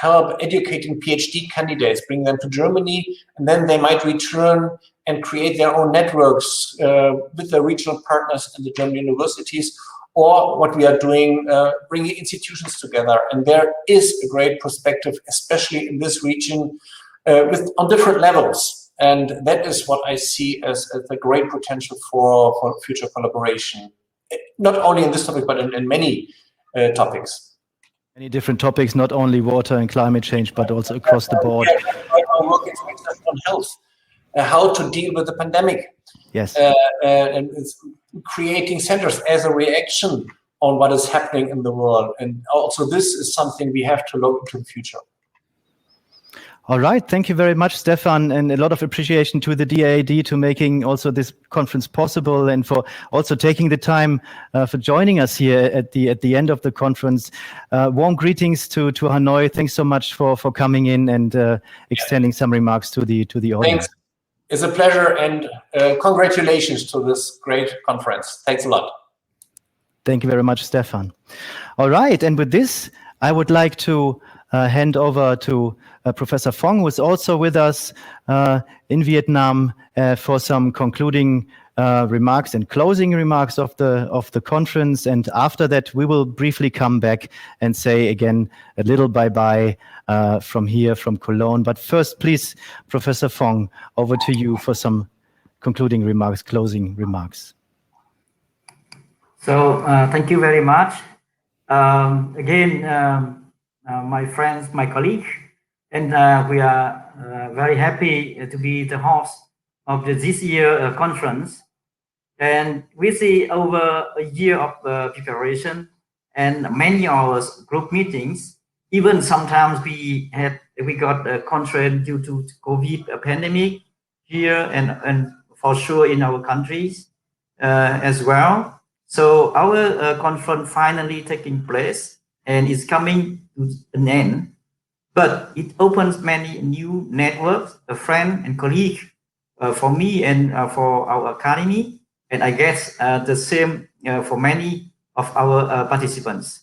help educating PhD candidates, bring them to Germany, and then they might return and create their own networks with their regional partners and the German universities, or what we are doing, bringing institutions together. And there is a great perspective, especially in this region, on different levels. And that is what I see as the great potential for future collaboration, not only in this topic, but in many topics. Many different topics, not only water and climate change, but also across the board. Our work is on health, how to deal with the pandemic. Yes. And it's creating centers as a reaction on what is happening in the world. And also this is something we have to look into the future. All right. Thank you very much, Stefan, and a lot of appreciation to the DAAD to making also this conference possible and for also taking the time for joining us here at the end of the conference. Warm greetings to Hanoi. Thanks so much for coming in and extending some remarks to the audience. Thanks. It's a pleasure, and congratulations to this great conference. Thanks a lot. Thank you very much, Stefan. All right. And with this, I would like to hand over to Professor Phong, who is also with us in Vietnam for some concluding remarks and closing remarks of the conference. And after that, we will briefly come back and say again a little bye-bye from here, from Cologne. But first, please, Professor Phong, over to you for some concluding remarks, closing remarks. So thank you very much. Again, my friends, my colleagues, and we are very happy to be the host of this year conference. And we see over a year of preparation and many hours group meetings. Even sometimes we got constrained due to COVID pandemic here and for sure in our countries as well. So our conference finally taking place and is coming to an end, but it opens many new networks, a friend and colleague for me and for our academy, and I guess the same for many of our participants.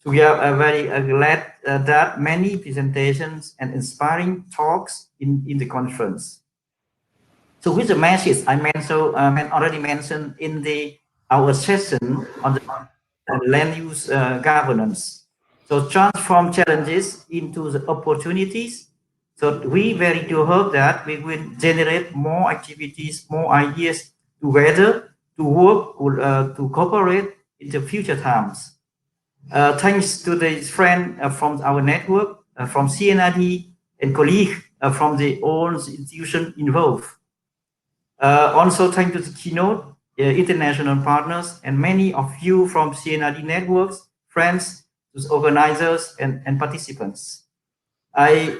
So we are very glad that many presentations and inspiring talks in the conference. So with the message I already mentioned in our session on the land use governance. So transform challenges into the opportunities. So we very do hope that we will generate more activities, more ideas together to work, to cooperate in the future times. Thanks to the friend from our network, from CNID and colleagues from the own institution involved. Also thanks to the keynote, international partners, and many of you from CNID networks, friends, organizers, and participants. I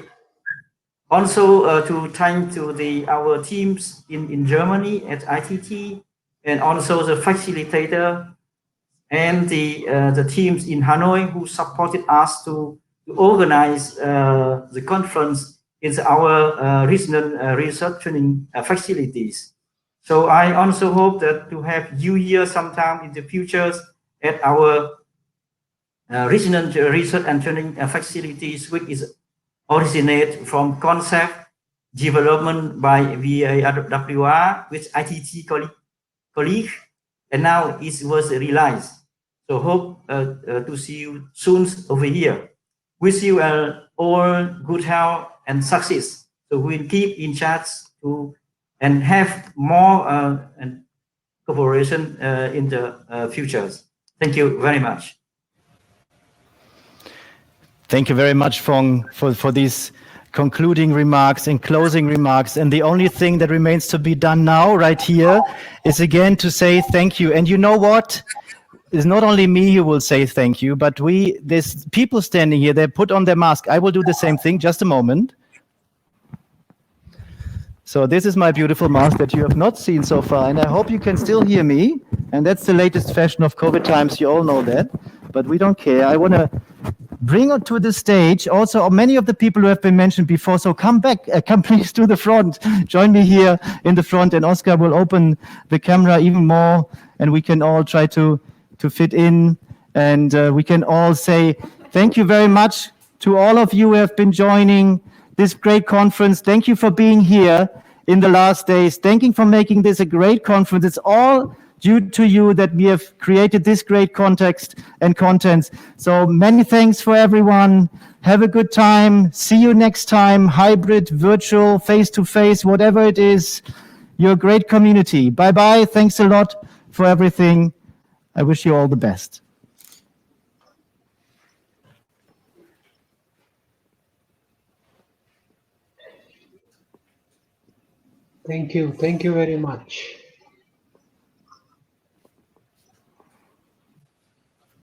also to thank to our teams in Germany at ITT, and also the facilitator and the teams in Hanoi who supported us to organize the conference in our regional research training facilities. So I also hope that to have you here sometime in the future at our regional research and training facilities, which is originate from concept development by VAWR with ITT colleague, and now it was realized. So hope to see you soon over here. Wish you all good health and success. So we'll keep in touch and have more cooperation in the futures. Thank you very much. Thank you very much, Phong, for these concluding remarks and closing remarks. And the only thing that remains to be done now, right here, is again to say thank you. And you know what? It's not only me who will say thank you, but there's people standing here, they put on their mask. I will do the same thing, just a moment. So this is my beautiful mask that you have not seen so far, and I hope you can still hear me. And that's the latest fashion of COVID times, you all know that, but we don't care. I want to bring onto the stage also many of the people who have been mentioned before. So come back, come please to the front. Join me here in the front, and Oscar will open the camera even more, and we can all try to fit in, and we can all say thank you very much to all of you who have been joining this great conference. Thank you for being here in the last days. Thank you for making this a great conference. It's all due to you that we have created this great context and contents. So many thanks for everyone. Have a good time. See you next time, hybrid, virtual, face-to-face, whatever it is. You're a great community. Bye-bye. Thanks a lot for everything. I wish you all the best. Thank you. Thank you very much.